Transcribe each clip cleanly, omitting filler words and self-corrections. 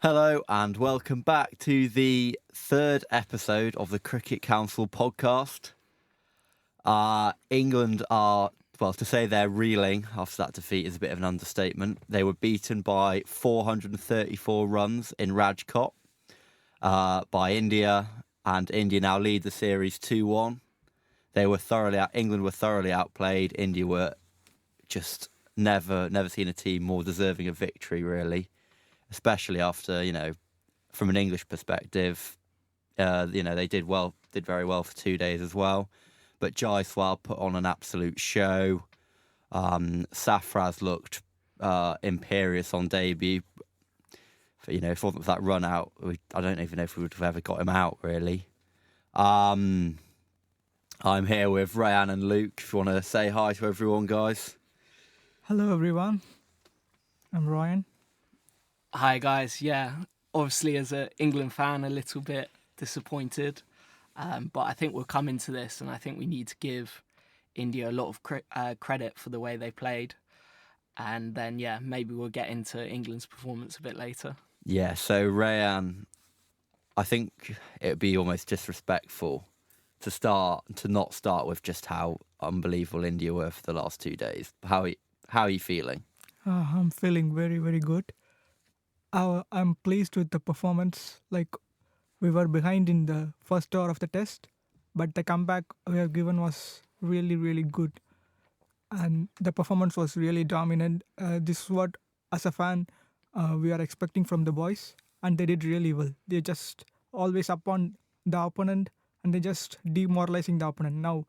Hello and welcome back to the third episode of the Cricket Council podcast. England are, well, to say they're reeling after that defeat is a bit of an understatement. They were beaten by 434 runs in Rajkot by India, and India now lead the series 2-1. England were thoroughly outplayed. India were just never seen a team more deserving of victory, really. Especially after, from an English perspective, they did very well for 2 days as well. But Jaiswal put on an absolute show. Sarfaraz looked imperious on debut. If it wasn't for that run out, I don't even know if we would have ever got him out, really. I'm here with Rayan and Luke. If you want to say hi to everyone, guys. Hello, everyone. I'm Ryan. Hi guys, yeah, obviously as an England fan a little bit disappointed, but I think we'll come into this and I think we need to give India a lot of credit for the way they played, and then maybe we'll get into England's performance a bit later. Yeah, so Rayan, I think it would be almost disrespectful to not start with just how unbelievable India were for the last 2 days. How are you feeling? I'm feeling very, very good. I'm pleased with the performance. Like, we were behind in the first hour of the test, but the comeback we have given was really, really good. And the performance was really dominant. This is what, as a fan, we are expecting from the boys. And they did really well. They just always up on the opponent and they just demoralizing the opponent. Now,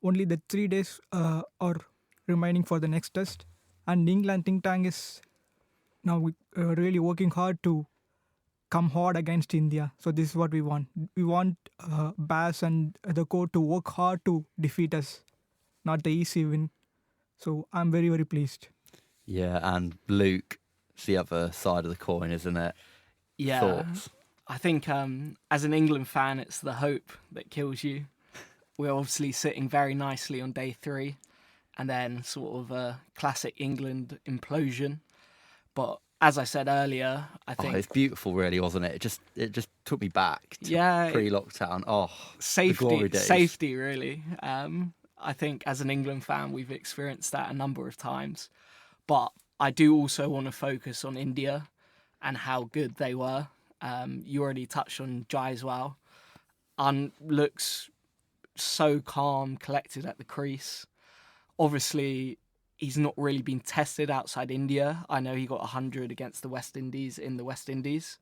only the 3 days are remaining for the next test. And England think tank is now really working hard to come hard against India. So this is what we want. We want Baz and the court to work hard to defeat us, not the easy win. So I'm very, very pleased. Yeah, and Luke, it's the other side of the coin, isn't it? Yeah, Thoughts? I think as an England fan, it's the hope that kills you. We're obviously sitting very nicely on day 3, and then sort of a classic England implosion. But as I said earlier, I think it's beautiful, really, wasn't it? It just took me back to pre-lockdown. The glory days. Safety, really. I think as an England fan, we've experienced that a number of times. But I do also want to focus on India and how good they were. You already touched on Jaiswal. Looks so calm, collected at the crease. Obviously, he's not really been tested outside India. I know he got 100 against the West Indies in the West Indies.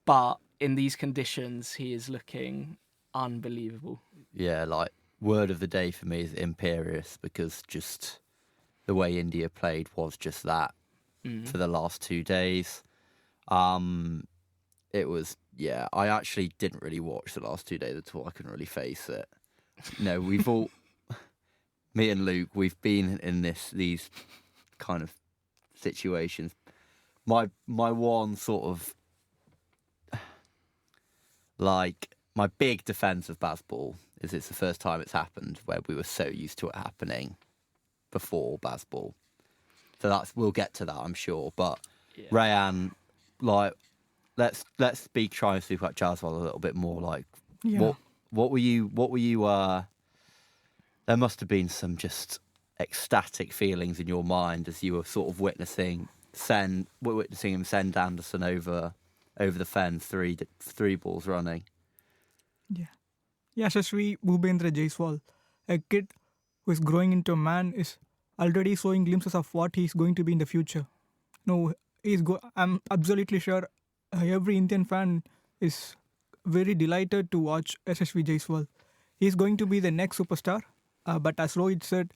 But in these conditions, he is looking unbelievable. Yeah, like, word of the day for me is imperious, because just the way India played was just that for the last 2 days. It was, I actually didn't really watch the last 2 days at all. I couldn't really face it. No, we've all... Me and Luke, we've been in these kind of situations. My one sort of, like, my big defence of Bazball is it's the first time it's happened where we were so used to it happening before Bazball. So we'll get to that, I'm sure. But Rayan, like, let's try and speak about Jaiswal a little bit more. Like, what were you? There must have been some just ecstatic feelings in your mind as you were sort of witnessing him send Anderson over the fence, three balls running. Yeah. Yashasvi Jaiswal, a kid who is growing into a man, is already showing glimpses of what he is going to be in the future. No, I'm absolutely sure every Indian fan is very delighted to watch Yashasvi Jaiswal. He is going to be the next superstar. But as Rohit said,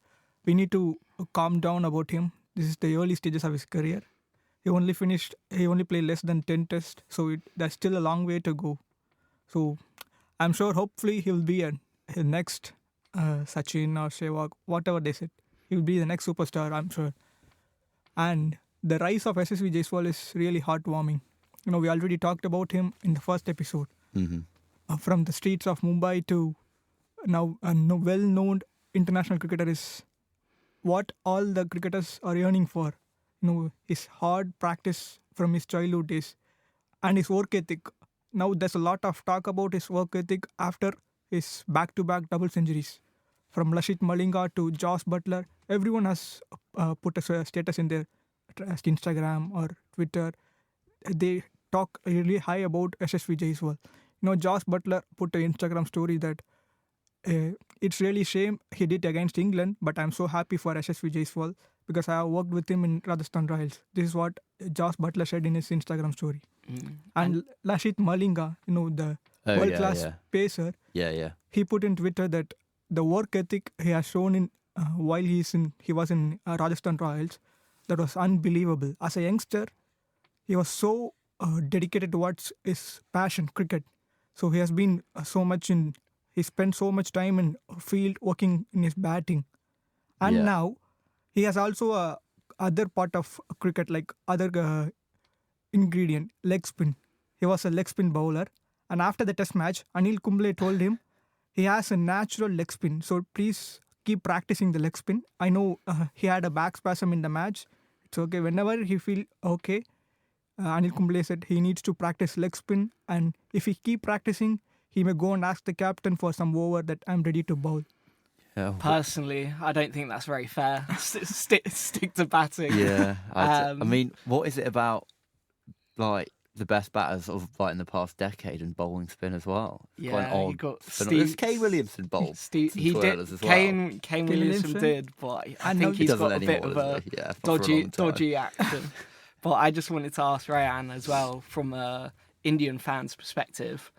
we need to calm down about him. This is the early stages of his career. He only played less than 10 tests, so there's still a long way to go. So I'm sure hopefully he'll be a next Sachin or Sehwag, whatever they said. He'll be the next superstar, I'm sure. And the rise of Yashasvi Jaiswal is really heartwarming. We already talked about him in the first episode. Mm-hmm. From the streets of Mumbai to now a well-known international cricketer is what all the cricketers are yearning for. His hard practice from his childhood days. and his work ethic. Now there's a lot of talk about his work ethic after his back-to-back double centuries. From Lashit Malinga to Josh Butler, everyone has put a status in their Instagram or Twitter. They talk really high about Yashasvi Jaiswal. Josh Butler put an Instagram story that it's really shame he did against England, but I'm so happy for Yashasvi Jaiswal because I have worked with him in Rajasthan Royals. This is what Josh Butler said in his Instagram story. And Lashit Malinga, the Oh, world-class pacer, Yeah. he put in Twitter that the work ethic he has shown in while he was in Rajasthan Royals, that was unbelievable. As a youngster, he was so dedicated towards his passion, cricket. So he has been he spent so much time in field working in his batting. And Yeah. now he has also other part of cricket, like other ingredient, leg spin. He was a leg spin bowler. And after the test match, Anil Kumble told him he has a natural leg spin. So please keep practicing the leg spin. I know he had a back spasm in the match. It's okay. Whenever he feel okay, Anil Kumble said he needs to practice leg spin. And if he keep practicing, he may go and ask the captain for some over that I'm ready to bowl. Yeah. Personally, I don't think that's very fair. Stick to batting. Yeah. I Um, mean, what is it about like the best batters of like in the past decade and bowling spin as well? It's quite an Yeah, you odd got phenomenon. Steve- Kane Williamson bowled. Steve, some he did. twirlers as well. Kane Williamson Williamson. did, but I And think now- He he's doesn't got a bit anymore, of does a he? Yeah, for a long time. dodgy action. But I just wanted to ask Rayan as well, from a Indian fan's perspective.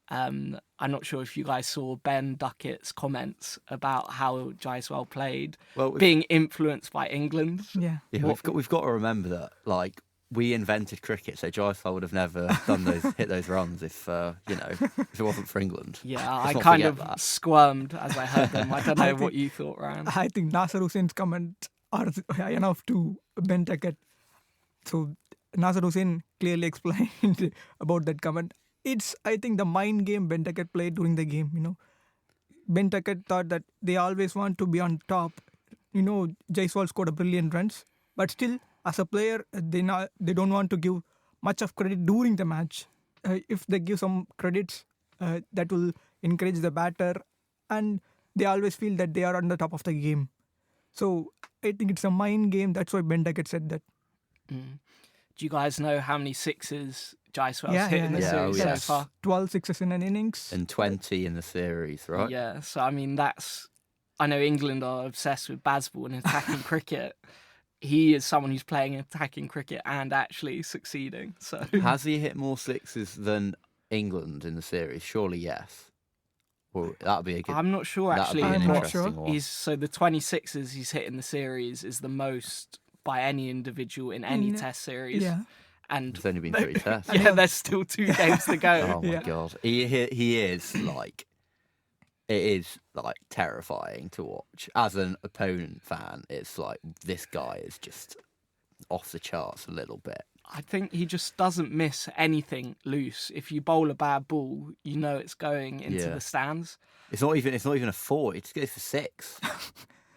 I'm not sure if you guys saw Ben Duckett's comments about how Jaiswal played, Well, being influenced by England. Yeah. Yeah, we've got to remember that like we invented cricket, so Jaiswal would have never hit those runs if if it wasn't for England. Yeah, Let's I not kind forget of that. squirmed as I heard them. I don't know I what think- you thought, Ryan. I think Nasser Hussain's comment are enough to Ben Duckett. So Nasser Hussain clearly explained about that comment. It's, I think, the mind game Ben Duckett played during the game. Ben Duckett thought that they always want to be on top. Jaiswal scored a brilliant runs, but still, as a player, they don't want to give much of credit during the match. If they give some credits, that will encourage the batter, and they always feel that they are on the top of the game. So I think it's a mind game. That's why Ben Duckett said that. Do you guys know how many sixes Jaiswal's Yeah, hit yeah, in the yeah. series Yeah, oh, so yes. far? 12 sixes in an innings. And 20 in the series, right? Yeah, so I mean, I know England are obsessed with Bazball and attacking cricket. He is someone who's playing attacking cricket and actually succeeding. So Has he hit more sixes than England in the series? Surely yes. Well, that'd be a good. I'm not sure That'd actually. be an I'm not interesting sure. one. So the 26s he's hit in the series is the most by any individual in any In- test series. Yeah. And It's only been 3 tests. yeah, there's still 2 games to go. Oh my Yeah. god, he is like, it is like terrifying to watch. As an opponent fan, it's like this guy is just off the charts a little bit. I think he just doesn't miss anything loose. If you bowl a bad ball, you know it's going into Yeah. the stands. It's not even a 4. It just goes for 6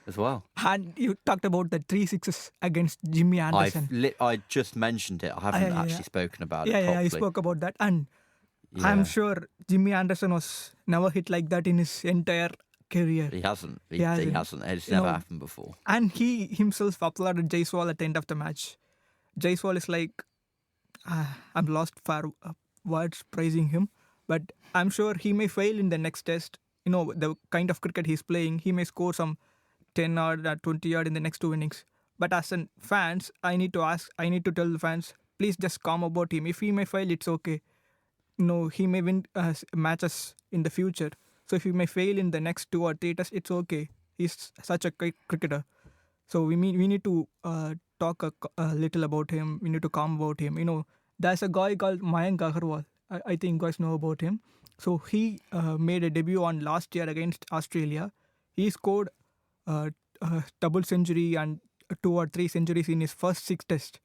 as well. And you talked about the 3 sixes against Jimmy Anderson. I just mentioned it. I haven't yeah, actually yeah. spoken about Yeah, it yeah, properly. I spoke about that. And Yeah. I'm sure Jimmy Anderson was never hit like that in his entire career. He hasn't. He hasn't. hasn't. It's You never know, happened before. And he himself applauded Jaiswal at the end of the match. Jaiswal is like, I'm lost for words praising him. But I'm sure he may fail in the next test. The kind of cricket he's playing, he may score some 10 or 20 yard in the next 2 innings. But as an fans, I need to tell the fans, please just calm about him. If he may fail, it's okay. He may win matches in the future. So if he may fail in the next 2 or 3 tests, it's okay. He's such a great cricketer. So we need to talk a little about him. We need to calm about him. There's a guy called Mayank Agarwal. I think you guys know about him. So he made a debut on last year against Australia. He scored a double century and 2 or 3 centuries in his first 6 tests.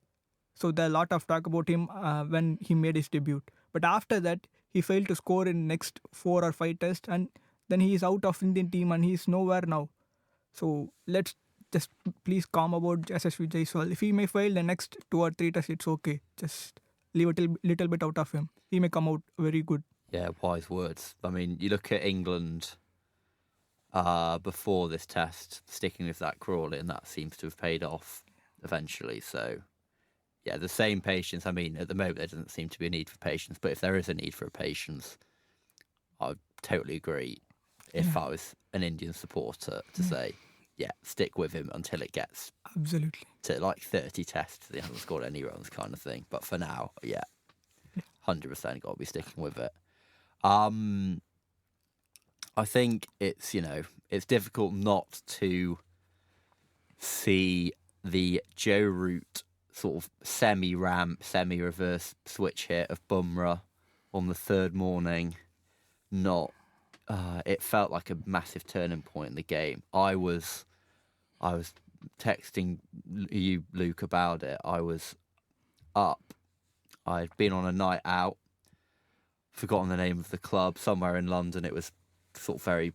So there are a lot of talk about him when he made his debut. But after that, he failed to score in next 4 or 5 tests, and then he is out of Indian team and he is nowhere now. So let's just please calm about Yashasvi Jaiswal. If he may fail the next 2 or 3 tests, it's okay. Just leave a little bit out of him. He may come out very good. Yeah, wise words. I mean, you look at England before this test, sticking with that Crawley, and that seems to have paid off eventually. So, yeah, the same patience. I mean, at the moment, there doesn't seem to be a need for patience, but if there is a need for a patience, I would totally agree if I was an Indian supporter to say, yeah, stick with him until it gets Absolutely. to like 30 tests. He hasn't scored any runs kind of thing. But for now, yeah, 100% got to be sticking with it. I think it's, it's difficult not to see the Joe Root sort of semi-ramp, semi-reverse switch hit of Bumrah on the third morning. It felt like a massive turning point in the game. I was texting you, Luke, about it. I was up. I'd been on a night out, forgotten the name of the club, somewhere in London. It was very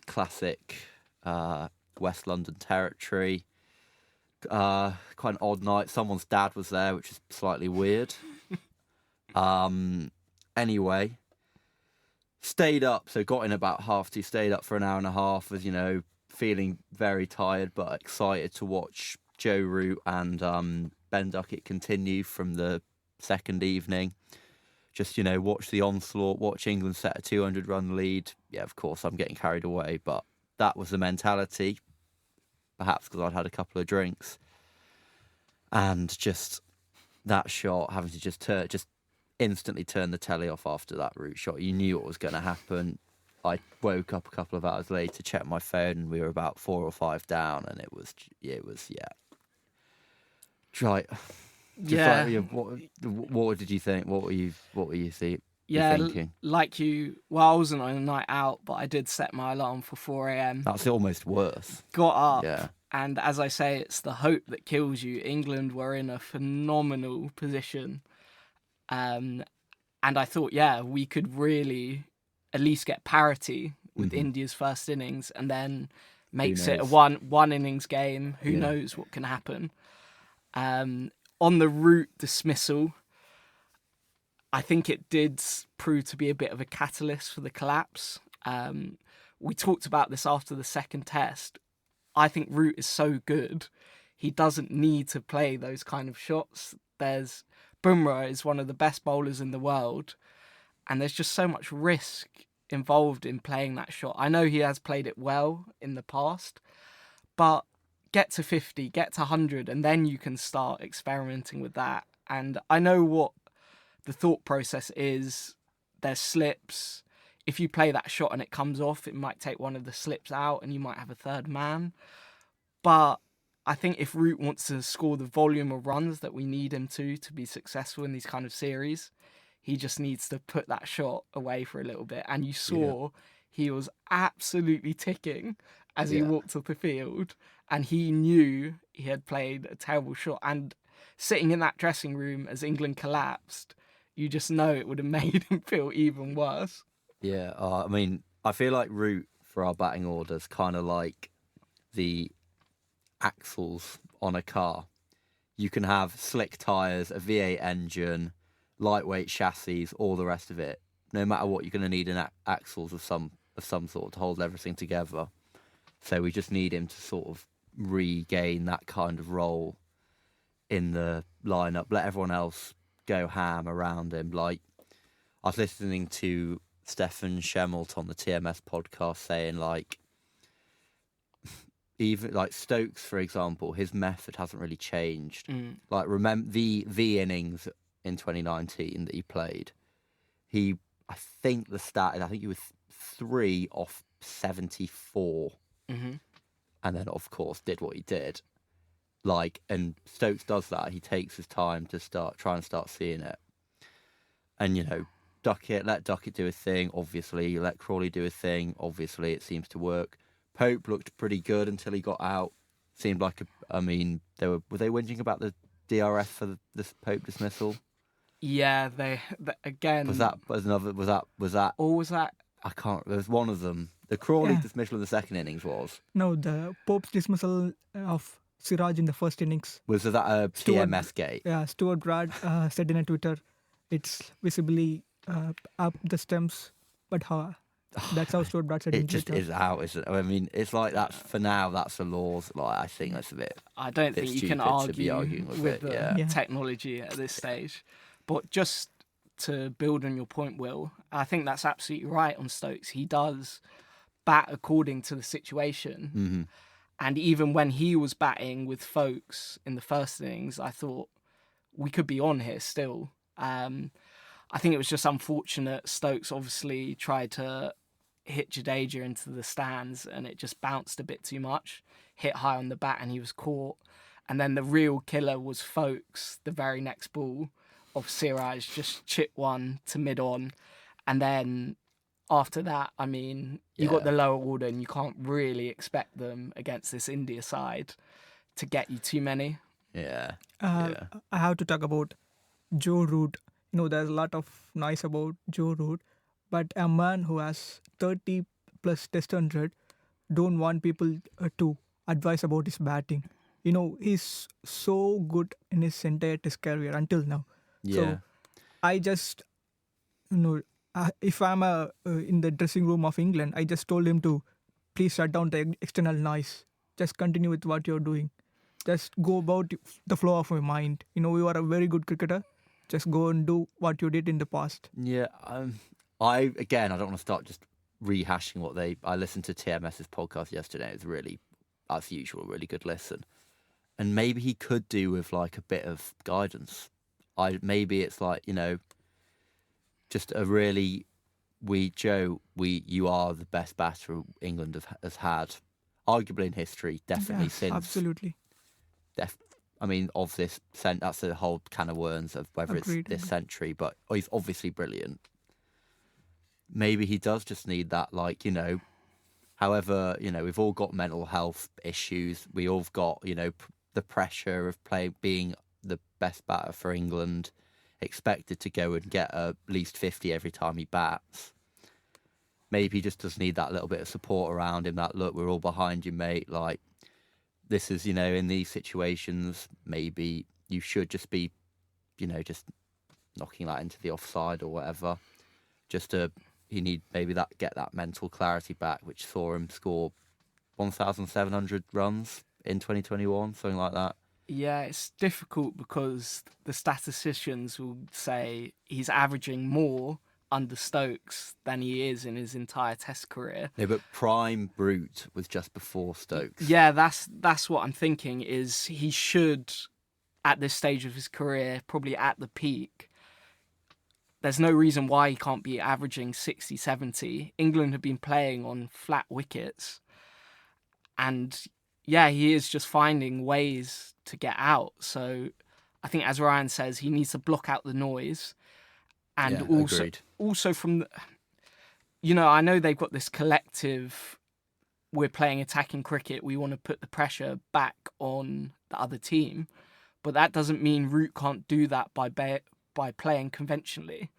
classic West London territory. Quite an odd night. Someone's dad was there, which is slightly weird. Anyway, stayed up. So got in about 2:30. Stayed up for an hour and a half. As feeling very tired, but excited to watch Joe Root and Ben Duckett continue from the second evening. Just, watch the onslaught, watch England set a 200-run lead. Yeah, of course, I'm getting carried away, but that was the mentality, perhaps because I'd had a couple of drinks. And just that shot, having to just instantly turn the telly off after that Root shot. You knew what was going to happen. I woke up a couple of hours later, checked my phone, and we were about 4 or 5 down, and it was right. Yeah. What did you think? What were you thinking? Like you. Well, I wasn't on a night out, but I did set my alarm for 4 a.m. That's almost worse. Got up. Yeah. And as I say, it's the hope that kills you. England were in a phenomenal position. And I thought, we could really at least get parity with India's first innings, and then makes it a one innings game. Who knows what can happen? On the Root dismissal, I think it did prove to be a bit of a catalyst for the collapse. We talked about this after the second test. I think Root is so good, he doesn't need to play those kind of shots. Bumrah is one of the best bowlers in the world, and there's just so much risk involved in playing that shot. I know he has played it well in the past, but get to 50, get to 100, and then you can start experimenting with that. And I know what the thought process is. There's slips. If you play that shot and it comes off, it might take one of the slips out and you might have a third man. But I think if Root wants to score the volume of runs that we need him to be successful in these kind of series, he just needs to put that shot away for a little bit. And you saw he was absolutely ticking as he walked up the field, and he knew he had played a terrible shot. And sitting in that dressing room as England collapsed, you just know it would have made him feel even worse. Yeah, I mean, I feel like Root for our batting order is kind of like the axles on a car. You can have slick tyres, a V8 engine, lightweight chassis, all the rest of it. No matter what, you're going to need an axles of some sort to hold everything together. So we just need him to sort of regain that kind of role in the lineup. Let everyone else go ham around him. Like, I was listening to Stefan Schemmelt on the TMS podcast saying, like, even like Stokes, for example, his method hasn't really changed. Like, remember the innings in 2019 that he played, I think he was 3 off 74. And then, of course, did what he did. Like, and Stokes does that. He takes his time to try and start seeing it. And, let Duckett do a thing, obviously. Let Crawley do a thing, obviously. It seems to work. Pope looked pretty good until he got out. Seemed like were they whinging about the DRS for this Pope dismissal? Yeah, they again. Was that? Or was that? I can't. There was one of them. The Crawley dismissal in the second innings was. No, the Pope's dismissal of Siraj in the first innings. Was that a Stuart- TMS gate? Yeah, Stuart Brad said in a Twitter, it's visibly up the stems, but how? That's how Stuart Brad said in It just Twitter. is out, isn't it? I mean, it's like that's for now. That's the laws. Like I think that's a bit. I don't bit think you can stupid to be argue arguing with with it, the yeah. Yeah. technology at this stage. But just to build on your point, Will, I think that's absolutely right on Stokes. He does bat according to the situation. Mm-hmm. And even when he was batting with folks in the first innings, I thought we could be on here still. I think it was just unfortunate. Stokes obviously tried to hit Jadeja into the stands and it just bounced a bit too much. Hit high on the bat and he was caught. And then the real killer was Folks, the very next ball of Siraj, just chip one to mid-on. And then after that, I mean, you got Yeah. the lower order and you can't really expect them against this India side to get you too many. Yeah. I have to talk about Joe Root. There's a lot of noise about Joe Root, but a man who has 30 plus test 100 don't want people to advise about his batting. He's so good in his entire test career until now. Yeah. So I just, if I'm in the dressing room of England, I just told him to please shut down the external noise. Just continue with what you're doing. Just go about the flow of your mind. You are a very good cricketer. Just go and do what you did in the past. Yeah. I don't want to start just rehashing what I listened to TMS's podcast yesterday. It was really, as usual, really good listen. And maybe he could do with like a bit of guidance. Maybe it's like, just a really, you are the best batter England has had, arguably in history, definitely Yeah, since. absolutely. Of this, that's a whole can of worms of whether Agreed. it's this century, but he's obviously brilliant. Maybe he does just need that, however, we've all got mental health issues. We all got, the pressure of being the best batter for England, expected to go and get at least 50 every time he bats. Maybe he just does need that little bit of support around him, that, look, we're all behind you, mate, like, this is, in these situations, maybe you should just be, just knocking that into the offside or whatever. You need maybe get that mental clarity back, which saw him score 1,700 runs in 2021, something like that. Yeah, it's difficult because the statisticians will say he's averaging more under Stokes than he is in his entire Test career. No, but prime Brute was just before Stokes. Yeah, that's what I'm thinking is he should, at this stage of his career, probably at the peak, there's no reason why he can't be averaging 60, 70. England have been playing on flat wickets. And yeah, he is just finding ways to get out. So I think, as Ryan says, he needs to block out the noise. And Yeah, also, agreed. also from the, I know they've got this collective, we're playing attacking cricket, we want to put the pressure back on the other team. But that doesn't mean Root can't do that by playing conventionally.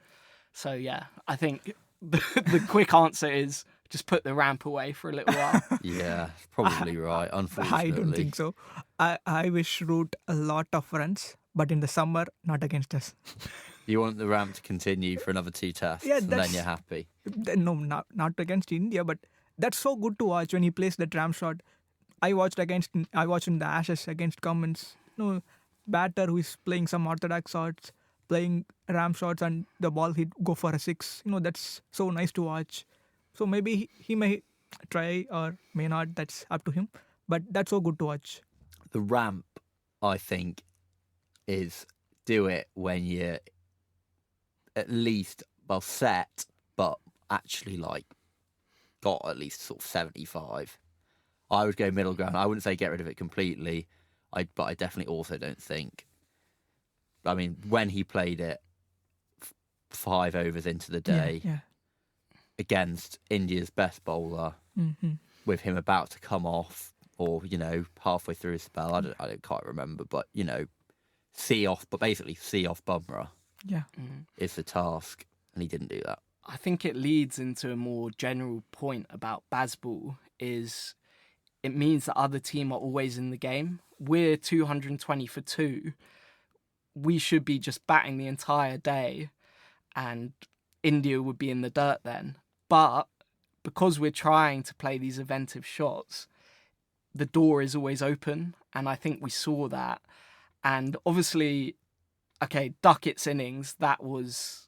So yeah, I think the quick answer is just put the ramp away for a little while. Yeah, probably right, unfortunately. I don't think so. I wish Root a lot of runs, but in the summer, not against us. You want the ramp to continue for another 2 tests, Yeah, and then that's- you're happy. No, not against India, but that's so good to watch when he plays the ramp shot. I watched in the Ashes against Cummins. Batter who is playing some orthodox shots, playing ram shots, and the ball hit go for a 6. That's so nice to watch. So maybe he may try or may not. That's up to him. But that's so good to watch. The ramp, I think, is do it when you're at least, set, but actually, got at least sort of 75. I would go middle ground. I wouldn't say get rid of it completely, but I definitely also don't think. I mean, when he played it 5 overs into the day Yeah. against India's best bowler, Mm-hmm. with him about to come off, or halfway through his spell, I don't quite remember, but see off Bumrah Yeah. is the task, and he didn't do that. I think it leads into a more general point about Bazball is it means the other team are always in the game. We're 220 for 2. We should be just batting the entire day, and India would be in the dirt then. But because we're trying to play these inventive shots, the door is always open, and I think we saw that. And obviously, okay, Duckett's innings, that was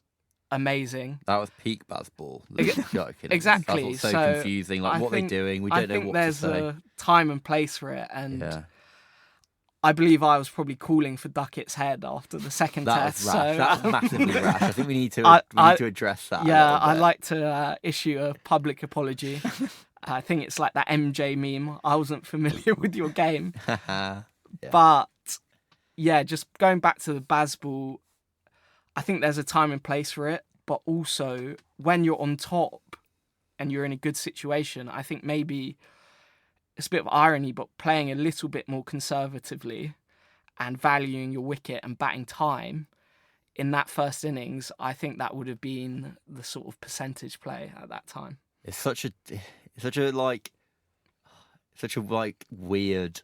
amazing. That was peak Bazball. Exactly. That's what's so So confusing. Like, I what they're think- doing, we I don't know think what there's to say. a time and place for it, and Yeah, I believe I was probably calling for Duckett's head after the second that test. was rash. So That was massively rash. I think we need to I- address that. yeah, a little I'd bit. like to issue a public apology. I think it's like that MJ meme. I wasn't familiar with your game. Yeah. But yeah, just going back to the Bazball, I think there's a time and place for it. But also, when you're on top and you're in a good situation, I think maybe it's a bit of irony, but playing a little bit more conservatively and valuing your wicket and batting time in that first innings, I think that would have been the sort of percentage play at that time. It's such a weird.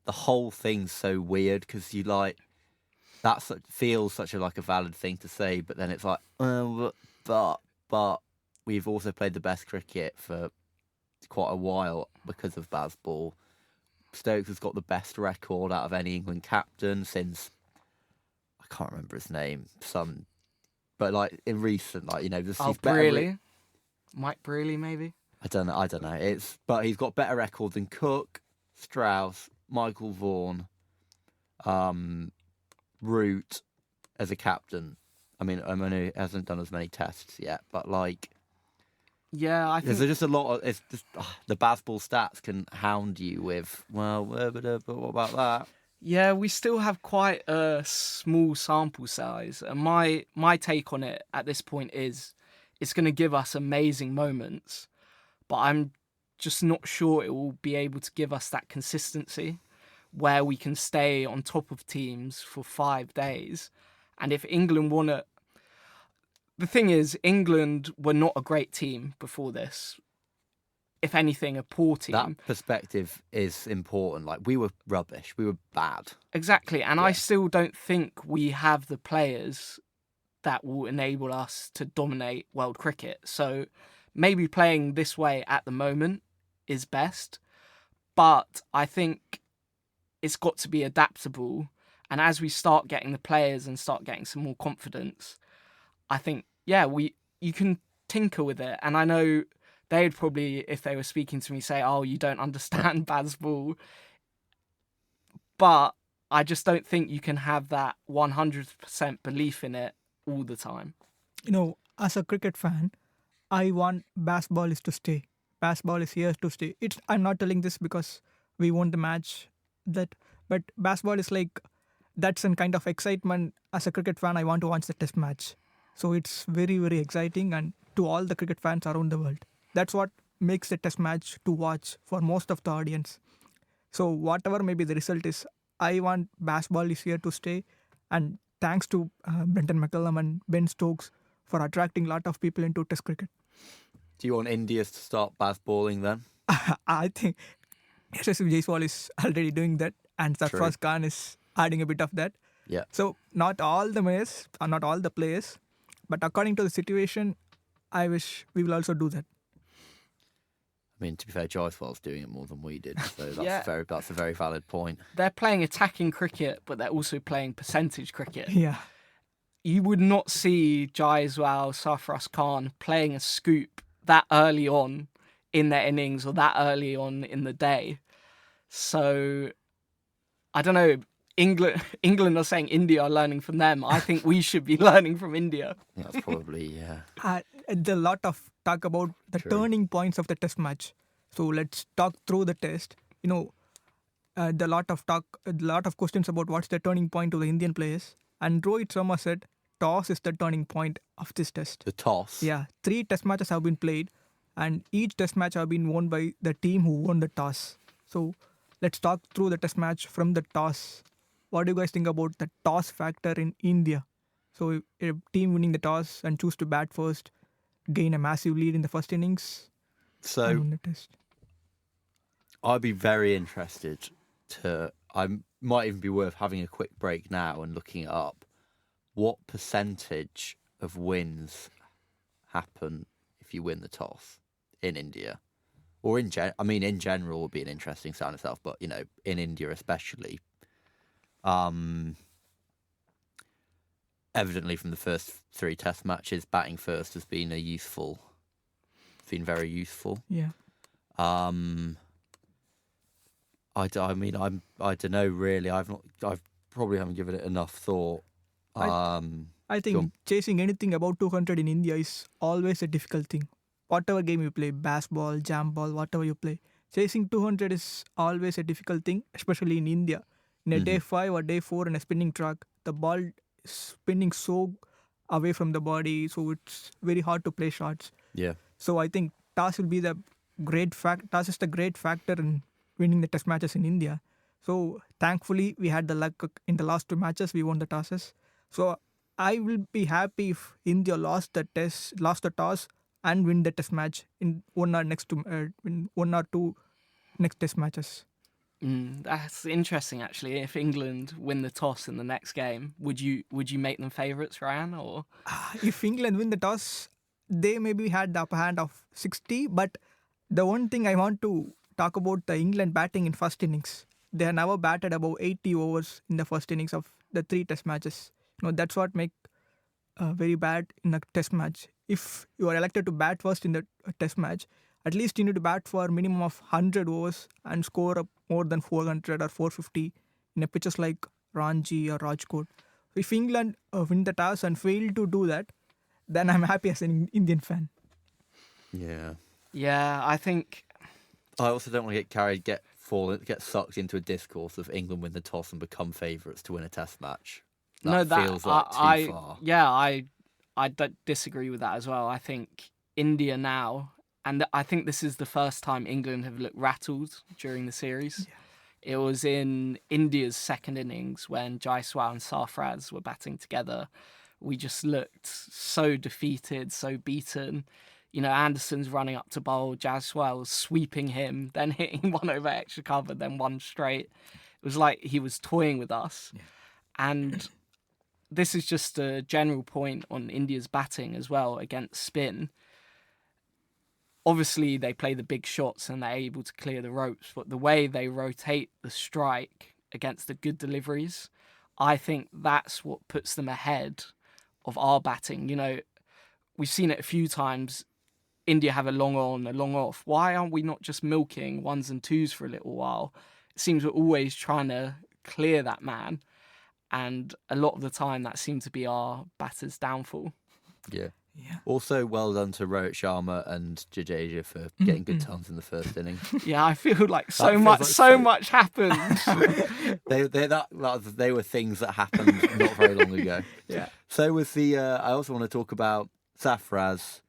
The whole thing's so weird because you like that feels such a valid thing to say, but then it's like, but we've also played the best cricket for quite a while because of Bazball. Stokes has got the best record out of any England captain since I can't remember his name. But like in recent, like he's better. Brearley, Mike Brearley, maybe. I don't know. But he's got better record than Cook, Strauss, Michael Vaughan, Root as a captain. I mean, he hasn't done as many tests yet, but Yeah, I think there's just a lot of. It's just the Bazball stats can hound you with. Well, but what about that? yeah, we still have quite a small sample size, and my take on it at this point is it's going to give us amazing moments, but I'm just not sure it will be able to give us that consistency where we can stay on top of teams for 5 days. And if England want to... The thing is, England were not a great team before this. If anything, a poor team. That perspective is important. Like, we were rubbish. We were bad. Exactly. And Yeah. I still don't think we have the players that will enable us to dominate world cricket. So maybe playing this way at the moment is best. But I think it's got to be adaptable. And as we start getting the players and start getting some more confidence, I think, yeah, you can tinker with it. And I know they'd probably, if they were speaking to me, say, oh, you don't understand Bazball. But I just don't think you can have that 100% belief in it all the time. As a cricket fan, I want Bazball is to stay. Bazball is here to stay. I'm not telling this because we won the match, but Bazball is that's a kind of excitement. As a cricket fan, I want to watch the test match. So it's very, very exciting, and to all the cricket fans around the world. That's what makes the test match to watch for most of the audience. So whatever maybe the result is, I want Bazball is here to stay. And thanks to Brenton McCullum and Ben Stokes for attracting a lot of people into test cricket. Do you want India to start Bazballing then? I think Yashasvi Jaiswal is already doing that, and Sarfaraz Khan is adding a bit of that. Yeah. So not all the players, but according to the situation, I wish we will also do that. I mean, to be fair, Jaiswal's doing it more than we did, so that's Yeah. that's a very valid point. They're playing attacking cricket, but they're also playing percentage cricket. Yeah. You would not see Jaiswal, Sarfaraz Khan playing a scoop that early on in their innings or that early on in the day. So, I don't know. England are saying India are learning from them. I think we should be learning from India. Yeah, that's probably, yeah. There's a lot of talk about the turning points of the test match. So let's talk through the test. A lot of questions about what's the turning point to the Indian players. And Rohit Sharma said toss is the turning point of this test. The toss. Yeah, 3 test matches have been played, and each test match have been won by the team who won the toss. So let's talk through the test match from the toss. What do you guys think about the toss factor in India? So a team winning the toss and choose to bat first, gain a massive lead in the first innings, and So win the test. I'd be very interested to. I might even be worth having a quick break now and looking it up. What percentage of wins happen if you win the toss in India, or in general would be an interesting sound itself, but in India especially. Evidently, from the first 3 Test matches, batting first has been very useful. Yeah. I don't know really. I probably haven't given it enough thought. I think chasing anything about 200 in India is always a difficult thing. Whatever game you play, baseball, jam ball, whatever you play, chasing 200 is always a difficult thing, especially in India. In a day 5 or day 4 in a spinning track, the ball is spinning so away from the body, so it's very hard to play shots. Yeah. So I think toss will be the toss is the great factor in winning the test matches in India. So thankfully we had the luck in the last 2 matches, we won the tosses. So I will be happy if India lost the toss and win the test match in one or two next test matches. That's interesting, actually. If England win the toss in the next game, would you make them favourites, Ryan? Or If England win the toss, they maybe had the upper hand of 60. But the one thing I want to talk about the England batting in first innings. They have never batted above 80 overs in the first innings of the 3 test matches. That's what make very bad in a test match. If you are elected to bat first in the test match, at least you need to bat for a minimum of 100 overs and score up more than 400 or 450 in a pitches like Ranji or Rajkot. If England win the toss and fail to do that, then I'm happy as an Indian fan. Yeah, I think I also don't want to get sucked into a discourse of England win the toss and become favourites to win a test match. That feels like too far. Yeah, I disagree with that as well. I think India now, and I think this is the first time England have looked rattled during the series. Yeah. It was in India's second innings when Jaiswal and Sarfaraz were batting together. We just looked so defeated, so beaten. Anderson's running up to bowl, Jaiswal sweeping him, then hitting one over extra cover, then one straight. It was like he was toying with us. Yeah. And this is just a general point on India's batting as well against spin. Obviously, they play the big shots and they're able to clear the ropes, but the way they rotate the strike against the good deliveries, I think that's what puts them ahead of our batting. We've seen it a few times. India have a long on, a long off. Why aren't we not just milking 1s and 2s for a little while? It seems we're always trying to clear that man. And a lot of the time, that seemed to be our batter's downfall. Yeah. Also, well done to Rohit Sharma and Jadeja for getting good tons in the first inning. Yeah, I feel like so much happened. They were things that happened not very long ago. Yeah. So was the. I also want to talk about Sarfaraz.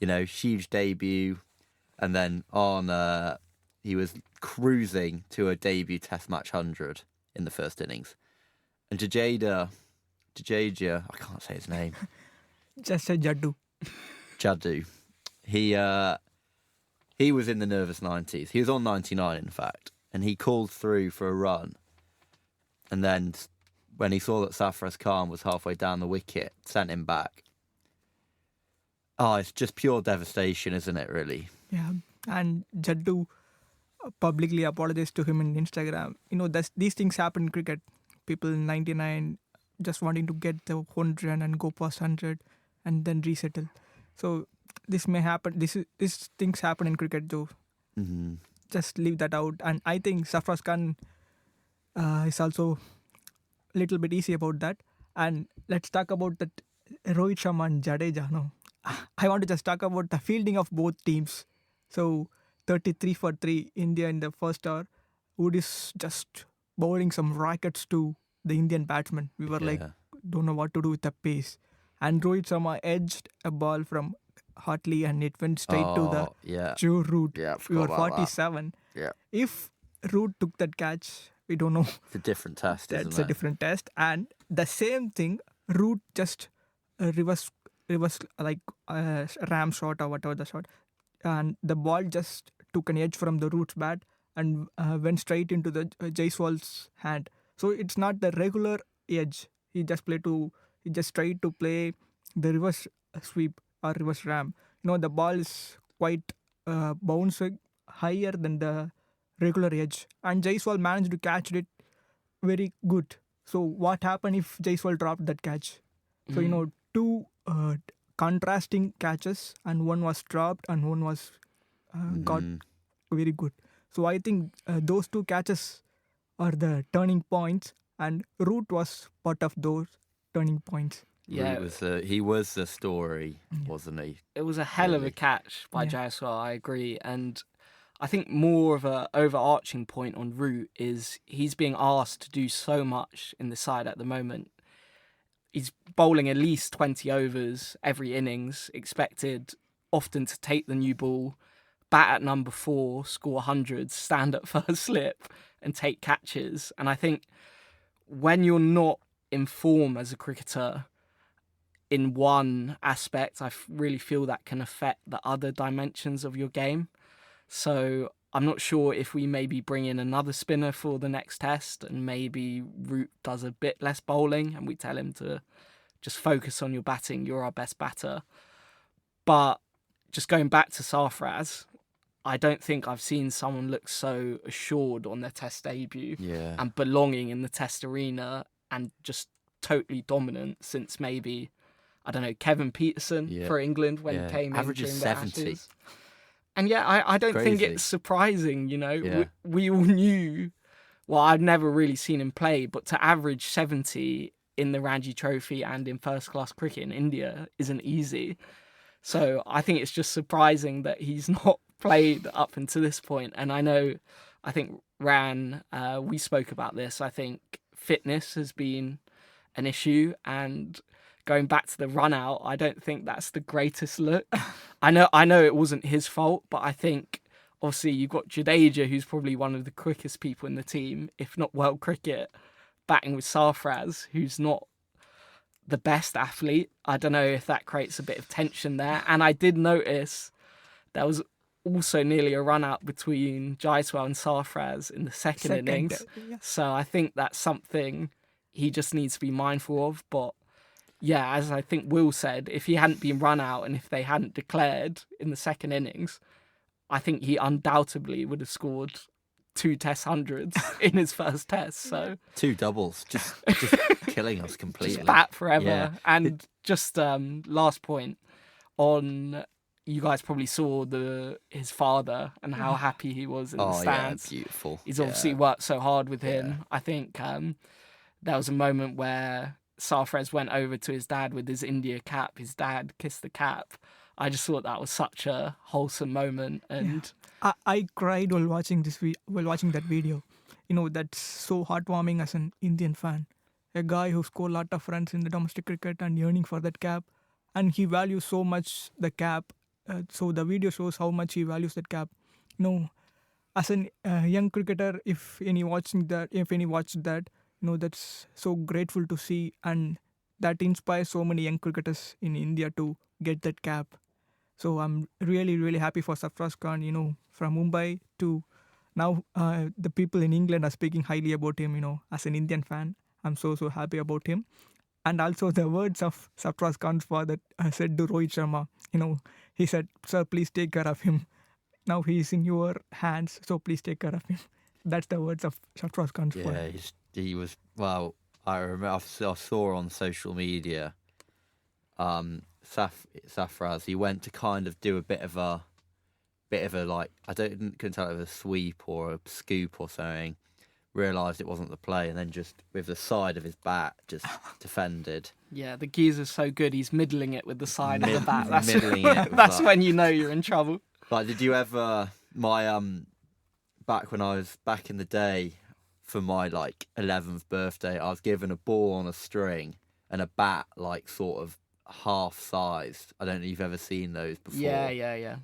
Huge debut, and then he was cruising to a debut Test match 100 in the first innings. And Jadeja, I can't say his name. Just say Jaddu. He was in the nervous 90s. He was on 99, in fact, and he called through for a run. And then when he saw that Sarfaraz Khan was halfway down the wicket, sent him back. Oh, it's just pure devastation, isn't it, really? Yeah, and Jaddu publicly apologized to him in Instagram. These things happen in cricket. People in 99 just wanting to get the 100 and go past 100 and then resettle. So this may happen. These things happen in cricket, though. Mm-hmm. Just leave that out. And I think Sarfaraz Khan is also a little bit easy about that. And let's talk about that Rohit Sharma and Jadeja. No, I want to just talk about the fielding of both teams. So 33 for 3 India in the first hour. Wood is just bowling some rackets to the Indian batsman. We were don't know what to do with the pace. And Rohit Sharma edged a ball from Hartley and it went straight to the Joe Root. Yeah, we were 47. Yeah. If Root took that catch, we don't know. It's a different test, That's a different test. And the same thing, Root just reverse like a ram shot or whatever the shot. And the ball just took an edge from the Root's bat and went straight into the Jaiswal's hand. So it's not the regular edge. He just tried to play the reverse sweep or reverse ram. The ball is quite bouncing higher than the regular edge, and Jaiswal managed to catch it very good. So what happened if Jaiswal dropped that catch? So two contrasting catches, and one was dropped and one was got very good. So I think those two catches are the turning points, and Root was part of those turning points. Yeah, He was the story, wasn't he? it was a hell of a Really? catch by Yeah. Jaiswal, I agree. And I think more of a overarching point on Root is he's being asked to do so much in the side at the moment. He's bowling at least 20 overs every innings, expected often to take the new ball, bat at number 4, score hundreds, stand at first slip and take catches. And I think when you're not in form as a cricketer in one aspect, I really feel that can affect the other dimensions of your game. So I'm not sure if we maybe bring in another spinner for the next test and maybe Root does a bit less bowling and we tell him to just focus on your batting. You're our best batter. But just going back to Sarfaraz, I don't think I've seen someone look so assured on their test debut Yeah. and belonging in the test arena and just totally dominant since maybe, I don't know, Kevin Peterson Yeah. for England when Yeah. he came Averages in during 70. the Ashes. And yeah, I don't think Crazy. it's surprising, Yeah. We all knew, well, I've never really seen him play, but to average 70 in the Ranji Trophy and in first-class cricket in India isn't easy. So I think it's just surprising that he's not played up until this point. And I think Ran, we spoke about this, I think fitness has been an issue, and going back to the run out, I don't think that's the greatest look. I know it wasn't his fault, but I think obviously you've got Jadeja, who's probably one of the quickest people in the team, if not world cricket, batting with Sarfaraz, who's not the best athlete. I don't know if that creates a bit of tension there. And I did notice there was also nearly a run out between Jaiswal and Sarfaraz in the second innings. Yeah. So I think that's something he just needs to be mindful of. But yeah, as I think Will said, if he hadn't been run out and if they hadn't declared in the second innings, I think he undoubtedly would have scored 2 test hundreds in his first test. So 2 doubles, just killing us completely. just bat forever. Yeah. And just last point on, you guys probably saw his father and how happy he was in the Oh, yeah, stands. beautiful. He's obviously worked so hard with him. I think there was a moment where Sarfaraz went over to his dad with his India cap. His dad kissed the cap. I just thought that was such a wholesome moment. And I cried while watching that video. That's so heartwarming as an Indian fan. A guy who scored a lot of runs in the domestic cricket and yearning for that cap, and he values so much the cap. So the video shows how much he values that cap. As a young cricketer, if any watched that, that's so grateful to see, and that inspires so many young cricketers in India to get that cap. So I'm really, really happy for Sarfaraz Khan, from Mumbai to now the people in England are speaking highly about him, as an Indian fan. I'm so happy about him. And also the words of Sarfaraz Khan's father said to Rohit Sharma, he said, "Sir, please take care of him. Now he is in your hands, so please take care of him." That's the words of Sarfaraz Khan's father. Yeah, he was. Well, I remember I saw on social media, Sarfaraz. He went to kind of do a bit of a like, couldn't tell if it was a sweep or a scoop or something. Realised it wasn't the play, and then just with the side of his bat just defended. yeah, the geezer's so good, he's middling it with the side of the bat. Middling it with That's that. when you know you're in trouble. Like, did you ever back when I was back in the day, for my 11th birthday, I was given a ball on a string and a bat sort of half sized. I don't know if you've ever seen those before. Yeah.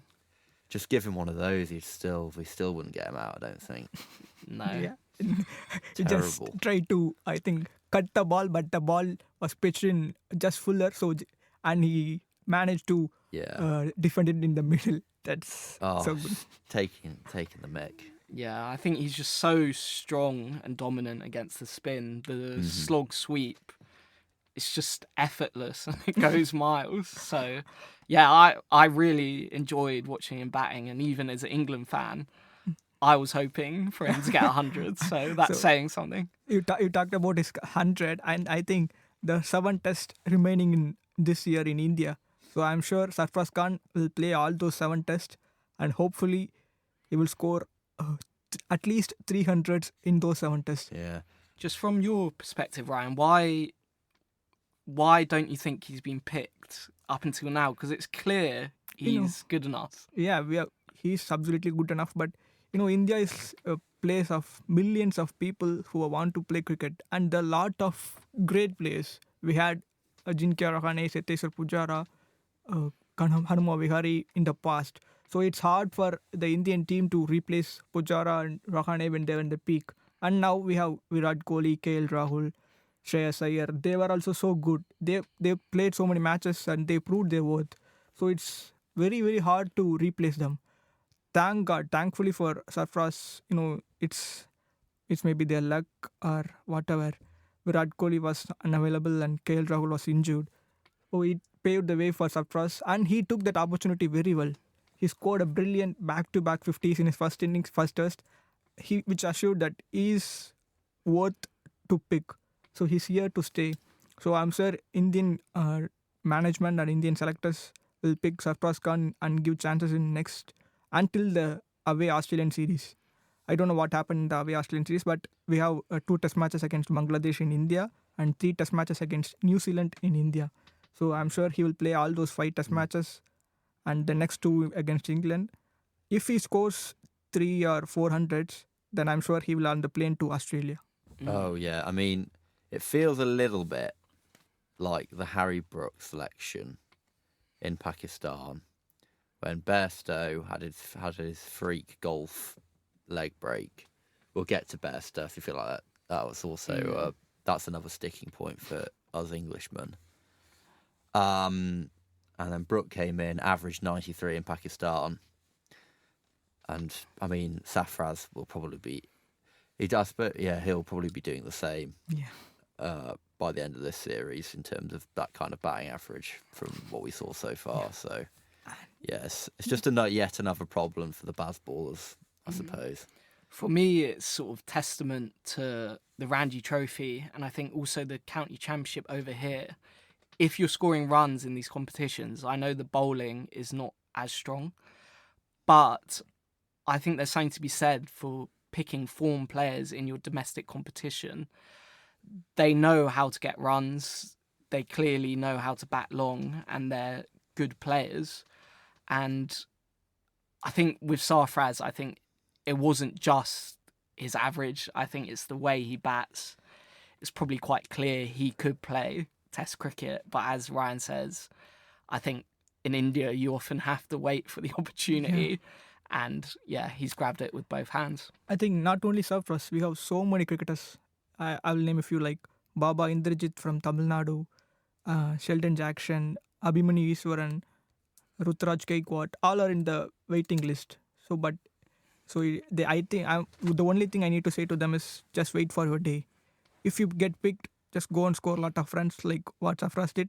Just give him one of those, we still wouldn't get him out, I don't think. No. Yeah. He just Terrible. tried to, I think, cut the ball, but the ball was pitched in just fuller, and he managed to Yeah. defend it in the middle. That's Oh, so good. taking the mick. Yeah, I think he's just so strong and dominant against the spin. The slog sweep, it's just effortless and it goes miles. So, yeah, I really enjoyed watching him batting. And even as an England fan, I was hoping for him to get 100. So that's So- saying something. You talked about his 100, and I think the 7 tests remaining in this year in India. So I'm sure Sarfaraz Khan will play all those 7 tests, and hopefully he will score at least 300s in those 7 tests. Yeah. Just from your perspective, Ryan, why don't you think he's been picked up until now? Because it's clear he's good enough. Yeah, he's absolutely good enough, but India is a place of millions of people who want to play cricket, and a lot of great players. We had Ajinkya Rahane, Cheteshwar Pujara, Hanuma Vihari in the past. So it's hard for the Indian team to replace Pujara and Rahane when they were in the peak. And now we have Virat Kohli, KL Rahul, Shreyas Iyer. They were also so good. They played so many matches and they proved their worth. So it's very, very hard to replace them. Thank God, thankfully for Sarfaraz, it's maybe their luck or whatever. Virat Kohli was unavailable and KL Rahul was injured. So it paved the way for Sarfaraz, and he took that opportunity very well. He scored a brilliant back-to-back 50s in his first innings, first test, which assured that he is worth to pick. So he's here to stay. So I'm sure Indian management and Indian selectors will pick Sarfaraz Khan and give chances in next until the away Australian series. I don't know what happened in the away Australian series, but we have 2 test matches against Bangladesh in India and 3 test matches against New Zealand in India. So I'm sure he will play all those 5 test matches and the next 2 against England. If he scores 3 or 400s, then I'm sure he will on the plane to Australia. Oh, yeah. I mean, it feels a little bit like the Harry Brooks selection in Pakistan when Bairstow had his freak golf leg break. We'll get to Bairstow if you feel like that. That was also that's another sticking point for us Englishmen. And then Brook came in, averaged 93 in Pakistan. And I mean, Sarfaraz will probably be. He does, but yeah, he'll probably be doing the same. Yeah. By the end of this series in terms of that kind of batting average from what we saw so far. Yeah. So, yes, it's just yet another problem for the Bazballers, I suppose. For me, it's sort of testament to the Ranji Trophy, and I think also the County Championship over here. If you're scoring runs in these competitions, I know the bowling is not as strong, but I think there's something to be said for picking form players in your domestic competition. They know how to get runs. They clearly know how to bat long, and they're good players. And I think with Sarfaraz, I think it wasn't just his average. I think it's the way he bats. It's probably quite clear he could play Test cricket, but as Ryan says, I think in India you often have to wait for the opportunity. Yeah. And yeah, he's grabbed it with both hands. I think not only Sarfaraz, we have so many cricketers. I'll name a few like Baba Indrajit from Tamil Nadu, Sheldon Jackson, Abhimanyu Iswaran, Rutraj Gaikwad, all are in the waiting list. I think the only thing I need to say to them is just wait for your day. If you get picked, just go and score a lot of runs like what Sarfaraz did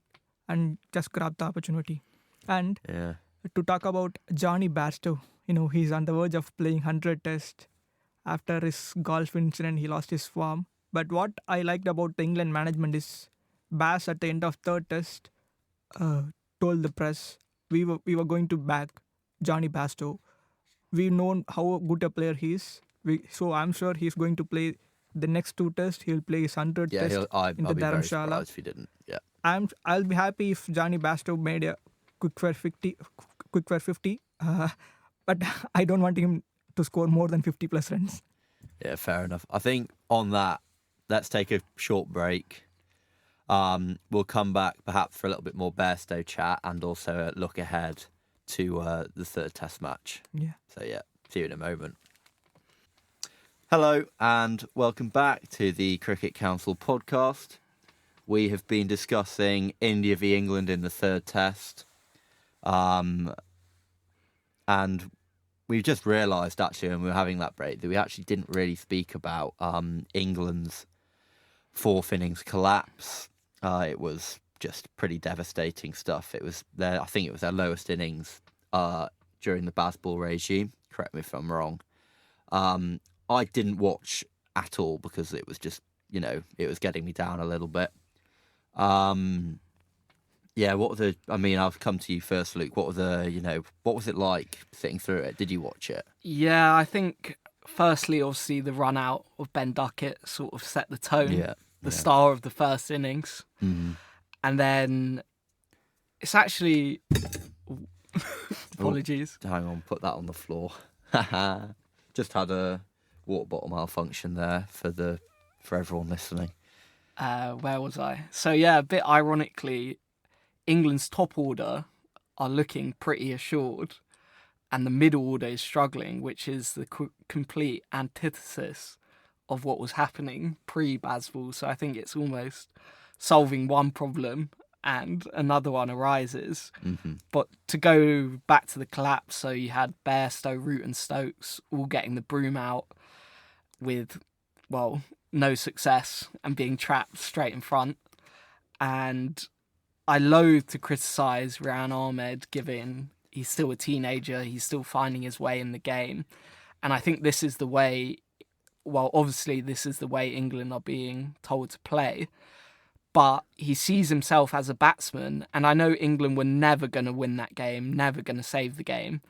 and just grab the opportunity. And to talk about Johnny Bairstow, he's on the verge of playing 100 tests. After his golf incident, he lost his form. But what I liked about the England management is Bass at the end of 3rd test told the press we were going to back Johnny Bairstow. We've known how good a player he is. So I'm sure he's going to play the next 2 tests. He'll play his 100th test in the I'll be very Dharamshala. surprised if he didn't. Yeah. I'll be happy if Johnny Bairstow made a quick fire 50. But I don't want him to score more than 50 plus runs. Yeah, fair enough. I think on that, let's take a short break. We'll come back perhaps for a little bit more Bairstow chat and also a look ahead to the 3rd test match. Yeah. So yeah, see you in a moment. Hello and welcome back to the Cricket Council podcast. We have been discussing India v England in the 3rd test. And we've just realised actually when we were having that break that we actually didn't really speak about England's fourth innings collapse. It was just pretty devastating stuff. It was I think it was their lowest innings during the Bazball regime. Correct me if I'm wrong. I didn't watch at all because it was just, it was getting me down a little bit. Yeah, I'll come to you first, Luke. What was it like sitting through it? Did you watch it? Yeah, I think firstly, obviously, the run out of Ben Duckett sort of set the tone, the star of the first innings. Mm-hmm. And then it's actually... Apologies. Hang on, put that on the floor. Just had a water bottle malfunction there for everyone listening. Where was I? So yeah, a bit ironically, England's top order are looking pretty assured, and the middle order is struggling, which is the complete antithesis of what was happening pre-Bazball. So I think it's almost solving one problem and another one arises. Mm-hmm. But to go back to the collapse, so you had Bairstow, Root and Stokes all getting the broom out with, well, no success and being trapped straight in front. And I loathe to criticise Ryan Ahmed, given he's still a teenager, he's still finding his way in the game. And I think this is the way, well, obviously this is the way England are being told to play. But he sees himself as a batsman, and I know England were never going to win that game, never going to save the game.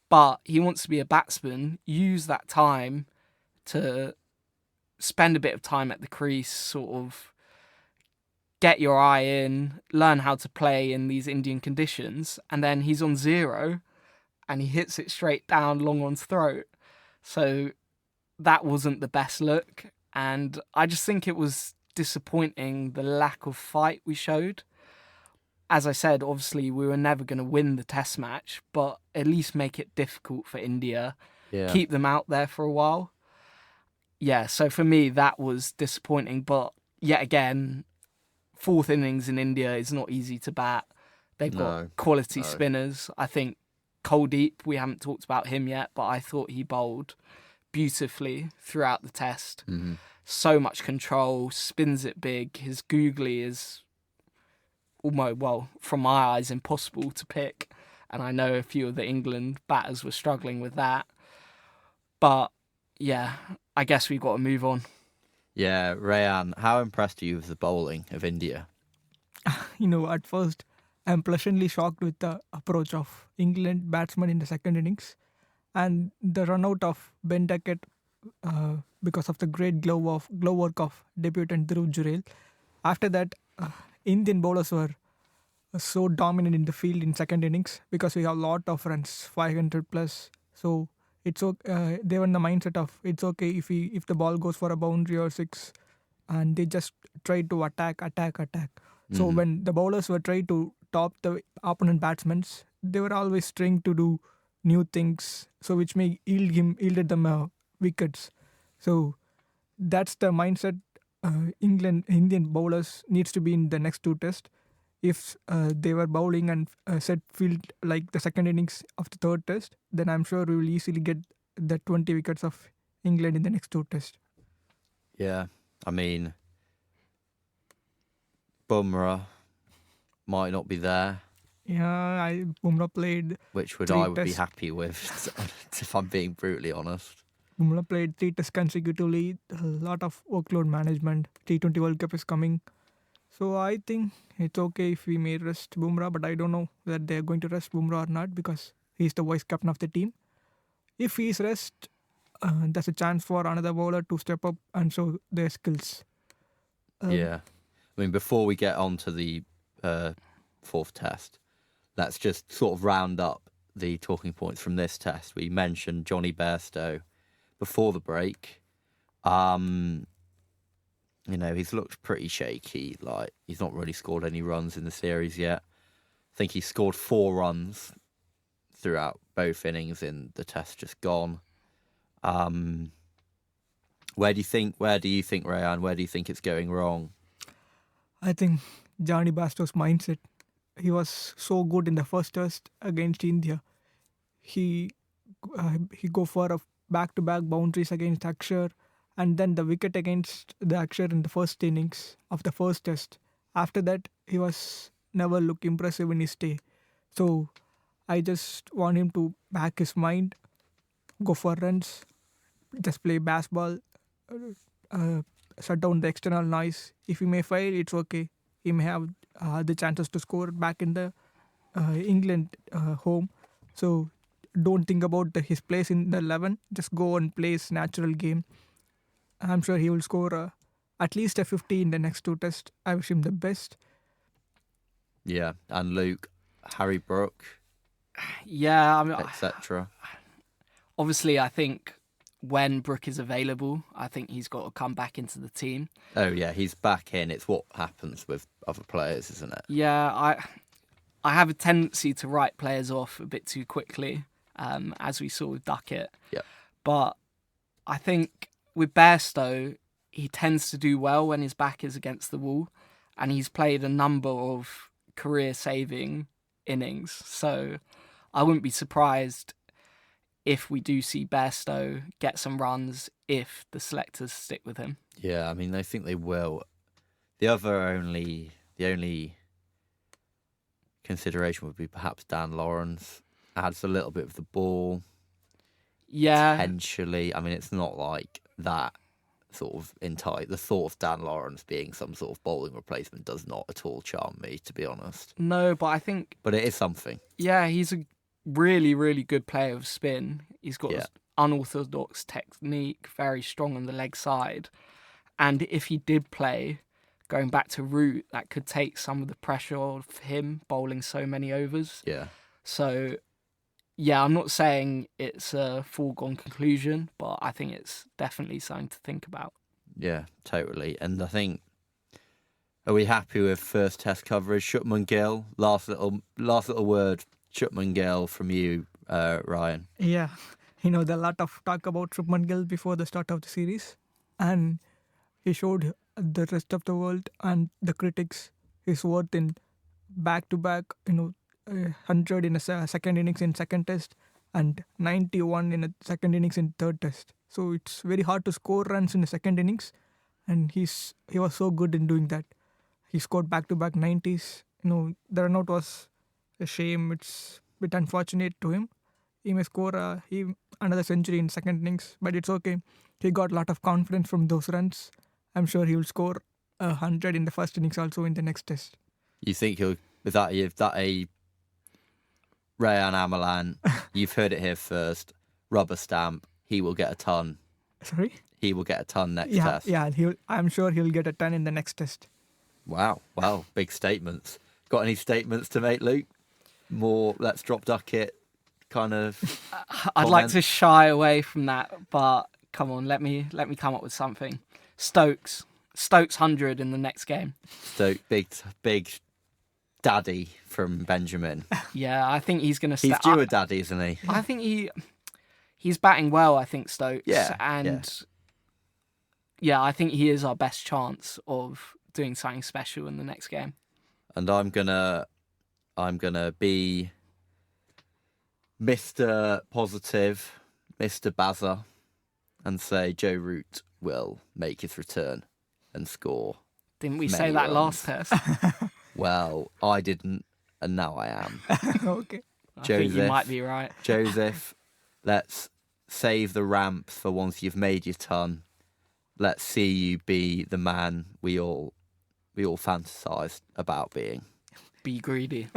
But he wants to be a batsman, use that time to spend a bit of time at the crease, sort of get your eye in, learn how to play in these Indian conditions, and then he's on 0 and he hits it straight down long on's throat. So that wasn't the best look, and I just think it was disappointing, the lack of fight we showed. As I said, obviously we were never going to win the test match, but at least make it difficult for India, keep them out there for a while. Yeah, so for me that was disappointing, but yet again, fourth innings in India is not easy to bat. They've got quality spinners. I think Kuldeep, we haven't talked about him yet, but I thought he bowled beautifully throughout the test. Mm-hmm. So much control, spins it big. His googly is almost, well, from my eyes, impossible to pick. And I know a few of the England batters were struggling with that. But yeah, I guess we've got to move on. Yeah, Rayan, how impressed are you with the bowling of India? At first, I'm pleasantly shocked with the approach of England batsmen in the second innings. And the run out of Ben Duckett because of the great glove work of debutant Dhruv Jurel. After that, Indian bowlers were so dominant in the field in second innings because we have a lot of runs, 500 plus. So it's okay. They were in the mindset of it's okay if the ball goes for a boundary or 6, and they just try to attack. So when the bowlers were trying to top the opponent batsmen, they were always trying to do new things, so which may yielded them wickets. So that's the mindset Indian bowlers needs to be in the next 2 tests. If they were bowling and set field like the second innings of the third test, then I'm sure we will easily get the 20 wickets of England in the next 2 tests. Yeah, I mean, Bumrah might not be there. Yeah, Bumrah played. Which I would be happy with, if I'm being brutally honest. Bumrah played 3 tests consecutively. A lot of workload management. T20 World Cup is coming. So I think it's okay if we may rest Bumrah, but I don't know whether they're going to rest Bumrah or not because he's the vice captain of the team. If he's rest, there's a chance for another bowler to step up and show their skills. Yeah. I mean, before we get on to the fourth test, let's just sort of round up the talking points from this test. We mentioned Johnny Bairstow before the break. He's looked pretty shaky. Like, he's not really scored any runs in the series yet. I think he scored 4 runs throughout both innings in the test just gone. Where do you think, Rayan, where do you think it's going wrong? I think Johnny Bairstow's mindset. He was so good in the first test against India. He he go for a back-to-back boundaries against Akshar, and then the wicket against the Akshar in the first innings of the first test. After that, he was never look impressive in his stay. So I just want him to back his mind, go for runs, just play baseball, uh, shut down the external noise. If he may fail, it's okay. He may have the chances to score back in the England home. So don't think about his place in the 11. Just go and play his natural game. I'm sure he will score at least a 50 in the next two tests. I wish him the best. Yeah, and Luke, Harry Brook, Yeah, I mean, etc. obviously, I think when Brook is available, I think he's got to come back into the team. Oh yeah, he's back in. It's what happens with other players, isn't it? Yeah, I have a tendency to write players off a bit too quickly, as we saw with Duckett. Yep. But I think with Bairstow, he tends to do well when his back is against the wall, and he's played a number of career-saving innings. So I wouldn't be surprised if we do see Bairstow get some runs if the selectors stick with him. Yeah, I mean, I think they will. The only consideration would be perhaps Dan Lawrence adds a little bit of the ball. Yeah. Potentially. I mean, it's not like that sort of entire. The thought of Dan Lawrence being some sort of bowling replacement does not at all charm me, to be honest. No, but I think, But it is something. yeah, he's a really, really good player of spin. He's got Yeah. unorthodox technique, very strong on the leg side. And if he did play, going back to root, that could take some of the pressure off him bowling so many overs. Yeah. So, yeah, I'm not saying it's a foregone conclusion, but I think it's definitely something to think about. Yeah, totally. And I think, are we happy with first test coverage? Shupman Gill, last little word, Shupman Gill from you, Ryan. Yeah, there's a lot of talk about Shubman Gill before the start of the series, and he showed the rest of the world and the critics his worth in back-to-back, 100 in a second innings in second test and 91 in a second innings in third test. So it's very hard to score runs in the second innings, and he was so good in doing that. He scored back-to-back 90s. The run out was a shame. It's a bit unfortunate to him. He may score another century in second innings, but it's okay. He got a lot of confidence from those runs. I'm sure he will score 100 in the first innings also in the next test. You think he'll, is that a Rayan Amalan, you've heard it here first, rubber stamp, he will get a ton. Sorry? He will get a ton next Yeah, test. yeah. I'm sure he'll get a 10 in the next test. Wow, big statements. Got any statements to make, Luke? More let's drop Duckett kind of I'd like comment? to shy away from that, but come on, let me come up with something. Stokes 100 in the next game. So big daddy from Benjamin. Yeah, I think he's going to He's step due up. a daddy, isn't he? I think he's batting well, I think, Stokes. Yeah, And yeah, I think he is our best chance of doing something special in the next game. And I'm gonna be Mr. Positive, Mr. Bazza, and say Joe Root will make his return and score. Didn't we Many say that runs. last test? Well, I didn't, and now I am. Okay. I think you Joseph. might be right. Joseph, let's save the ramps for once you've made your ton. Let's see you be the man we all fantasized about being. Be greedy.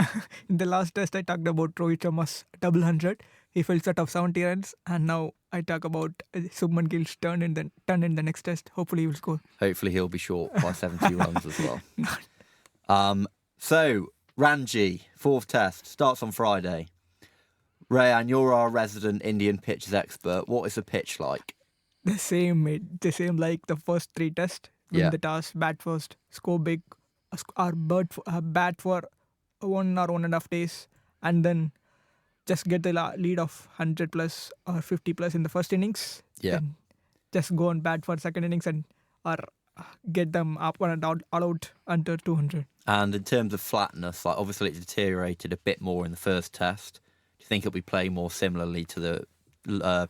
In the last test, I talked about Rohit Sharma's double 100. He fell short of 70 runs, and now I talk about Subman Gill's turn in the next test. Hopefully, he will score. Hopefully he'll be short by 70 runs as well. So, Ranji, fourth test, starts on Friday. Rayan, you're our resident Indian pitches expert. What is the pitch like? The same, mate. The same like the first three tests. Win Yeah. the toss, bat first, score big, bat for 1 or 1.5 days, and then just get the lead of 100 plus or 50 plus in the first innings. Yeah. Then just go and bat for second innings or get them up and out under 200. And in terms of flatness, obviously it deteriorated a bit more in the first test. Do you think it'll be playing more similarly to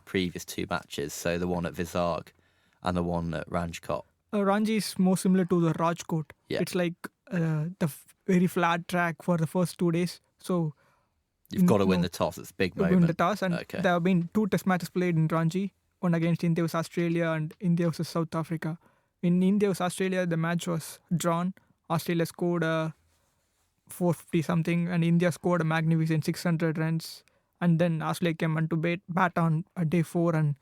previous two matches, so the one at Vizag and the one at Ranjkot. Ranji is more similar to the Rajkot. Yeah. It's like very flat track for the first 2 days. So You've got to win no, the toss. It's a big win moment. the toss, and Okay. there have been 2 test matches played in Ranji, one against India vs Australia and India vs South Africa. In India vs Australia, the match was drawn. Australia scored 450 something, and India scored a magnificent 600 runs. And then Australia came on to bat on day 4, and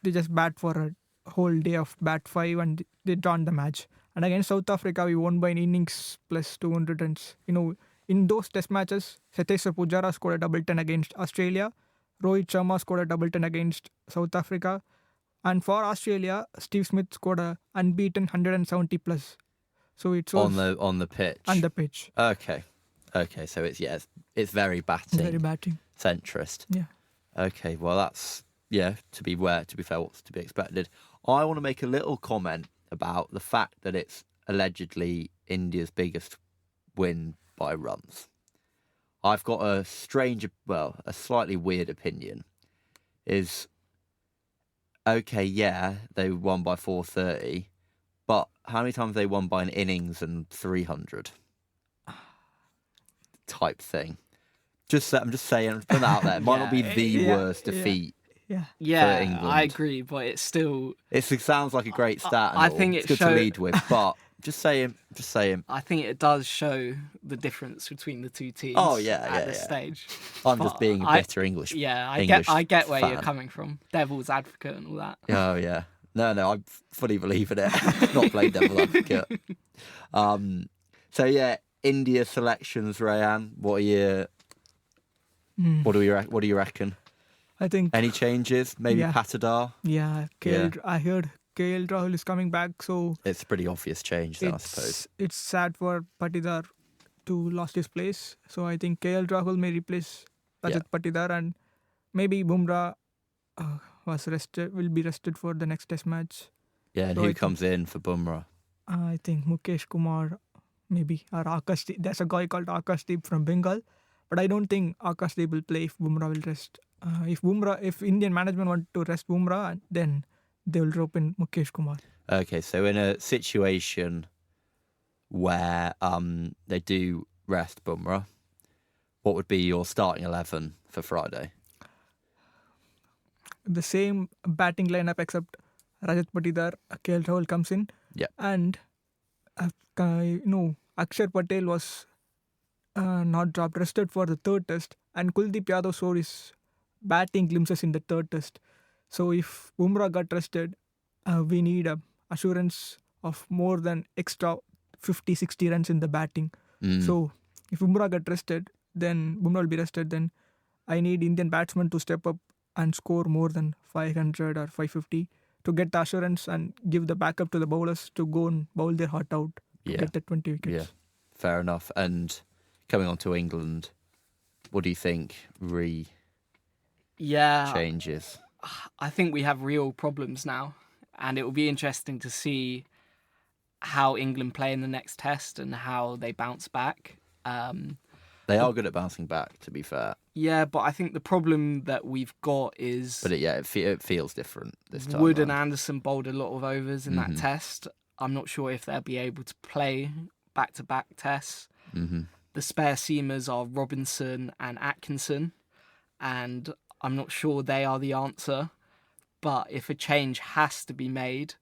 they just bat for a whole day of bat 5, and they drawn the match. And against South Africa, we won by an innings plus 200 runs. In those test matches, Cheteshwar Pujara scored a double 10 against Australia. Rohit Sharma scored a double 10 against South Africa. And for Australia, Steve Smith scored a unbeaten 170 plus. So it was on the pitch. on the pitch. Okay. So it's very batting. Very batting. Centrist. Yeah. Okay. Well, that's to be fair, what's to be expected. I want to make a little comment about the fact that it's allegedly India's biggest win by runs. I've got a slightly weird opinion. Is okay, they won by 430, but how many times they won by an innings and 300 type thing? I'm just saying, put that out there. It might not be the worst defeat. Yeah, for England. I agree, but it's still. It sounds like a great stat. I think it's it good to lead with, but just saying. I think it does show the difference between the two teams. Oh, at this stage. I'm But just being a bitter English. Yeah, English I get where fan. you're coming from. Devil's advocate and all that. Oh yeah, no, I fully believe in it. Not playing devil advocate. So yeah, India selections, Rayan. What do you reckon? I think. Any changes? Maybe Yeah. Patidar. Yeah, I heard KL Rahul is coming back, so It's a pretty obvious change, then, I suppose. it's sad for Patidar to lost his place. So I think KL Rahul may replace Rajat Patidar, and maybe Bumrah will be rested for the next test match. Yeah, and So who I comes in for Bumrah? I think Mukesh Kumar, maybe, or Akashdeep. There's a guy called Akashdeep from Bengal, but I don't think Akashdeep will play if Bumrah will rest. If Indian management want to rest Bumrah, then they will drop in Mukesh Kumar. Okay, so in a situation where they do rest Bumrah, what would be your starting 11 for Friday? The same batting lineup except Rajat Patidar, KL Rahul comes in. Yeah. And Akshar Patel was not dropped, rested for the third test, and Kuldeep Yadav showed his batting glimpses in the third test. So if Bumrah got rested, we need a assurance of more than extra 50-60 runs in the batting. So if Bumrah got rested, then Bumrah will be rested. Then I need Indian batsmen to step up and score more than 500 or 550 to get the assurance and give the backup to the bowlers to go and bowl their heart out to get the 20 wickets. Yeah, fair enough. And coming on to England, what do you think changes? I think we have real problems now, and it will be interesting to see how England play in the next test and how they bounce back. They are good at bouncing back, to be fair. Yeah, but I think the problem that we've got is... But it feels different this time. Wood and around. Anderson bowled a lot of overs in that test. I'm not sure if they'll be able to play back-to-back tests. The spare seamers are Robinson and Atkinson, and I'm not sure they are the answer. But if a change has to be made,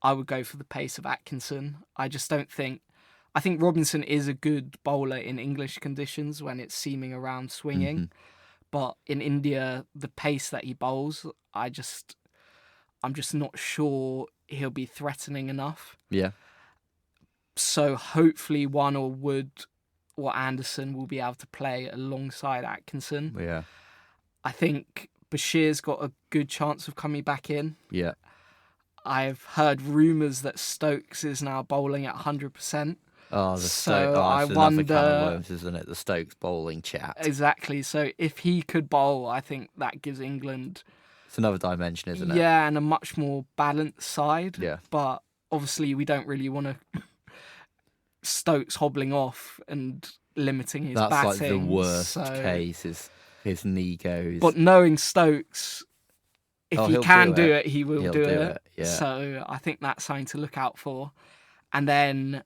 I would go for the pace of Atkinson. I think Robinson is a good bowler in English conditions when it's seaming around swinging. But in India, the pace that he bowls, I'm just not sure he'll be threatening enough. Yeah. So hopefully one or Wood or Anderson will be able to play alongside Atkinson. Yeah. I think Bashir's got a good chance of coming back in. Yeah. I've heard rumours that Stokes is now bowling at 100%. Oh, So I it's another wonder- can of worms, isn't it? The Stokes bowling chat. Exactly. So if he could bowl, I think that gives England... It's another dimension, isn't it? Yeah, and a much more balanced side. Yeah. But obviously we don't really want to... Stokes hobbling off and limiting his That's batting. like the worst so... case. His knee goes. But knowing Stokes, if Oh, he he'll can do do it. it, he will He'll do do it. it, yeah. So I think that's something to look out for. And then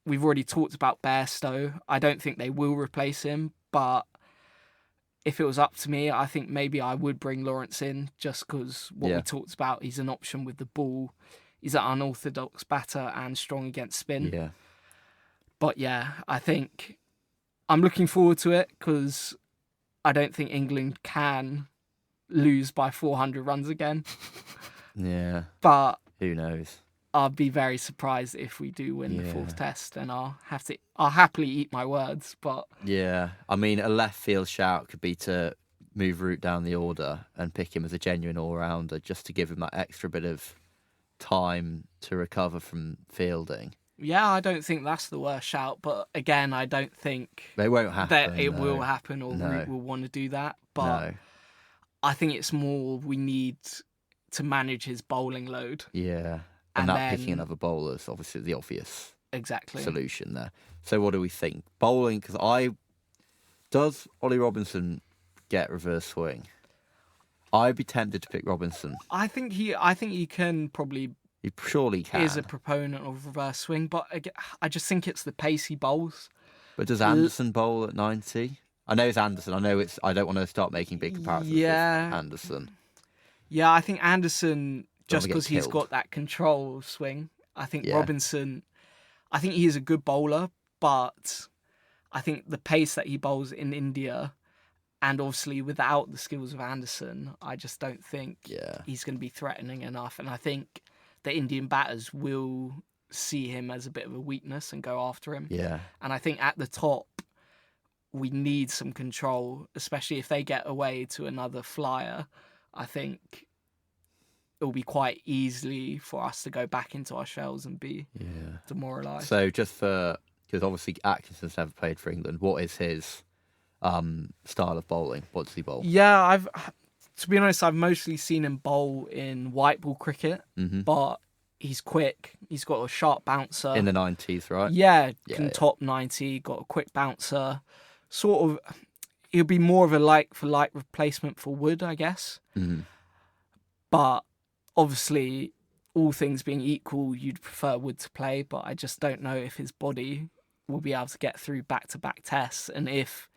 we've already talked about Bairstow. I don't think they will replace him, but if it was up to me, I think maybe I would bring Lawrence in just because what we talked about, he's an option with the ball. He's an unorthodox batter and strong against spin. Yeah. But yeah, I think I'm looking forward to it because I don't think England can lose by 400 runs again. Yeah. But Who knows? I'll be very surprised if we do win the fourth test, and I'll happily eat my words. But Yeah. I mean, a left field shout could be to move Root down the order and pick him as a genuine all-rounder just to give him that extra bit of time to recover from fielding. yeah, I don't think that's the worst shout. But again, I don't think It won't happen. that it no. will happen or No. Root will want to do that. But No. I think it's more we need to manage his bowling load. Yeah. And And that then- picking another bowler is obviously the obvious Exactly. solution there. So what do we think? Bowling, does Ollie Robinson get reverse swing? I'd be tempted to pick Robinson. I think he can probably He surely can. is a proponent of reverse swing, but I just think it's the pace he bowls. But does Anderson bowl at 90? I know it's Anderson. I don't want to start making big comparisons Yeah. with Anderson. Yeah, I think Anderson, just wanna get because he's killed. got that control swing. I think Yeah. Robinson, I think he is a good bowler, but I think the pace that he bowls in India, and obviously without the skills of Anderson, I just don't think Yeah. he's going to be threatening enough. And I think the Indian batters will see him as a bit of a weakness and go after him. Yeah. And I think at the top, we need some control, especially if they get away to another flyer. I think it will be quite easily for us to go back into our shells and be Yeah. demoralised. So because obviously Atkinson's never played for England, what is his style of bowling? What does he bowl? Yeah, to be honest, I've mostly seen him bowl in white ball cricket, Mhm. but he's quick. He's got a sharp bouncer. In the 90s, right? Yeah, Yeah, can yeah. top 90, got a quick bouncer. Sort of, he'll be more of a like for like replacement for Wood, I guess. Mhm. But obviously, all things being equal, you'd prefer Wood to play, but I just don't know if his body will be able to get through back-to-back tests. And if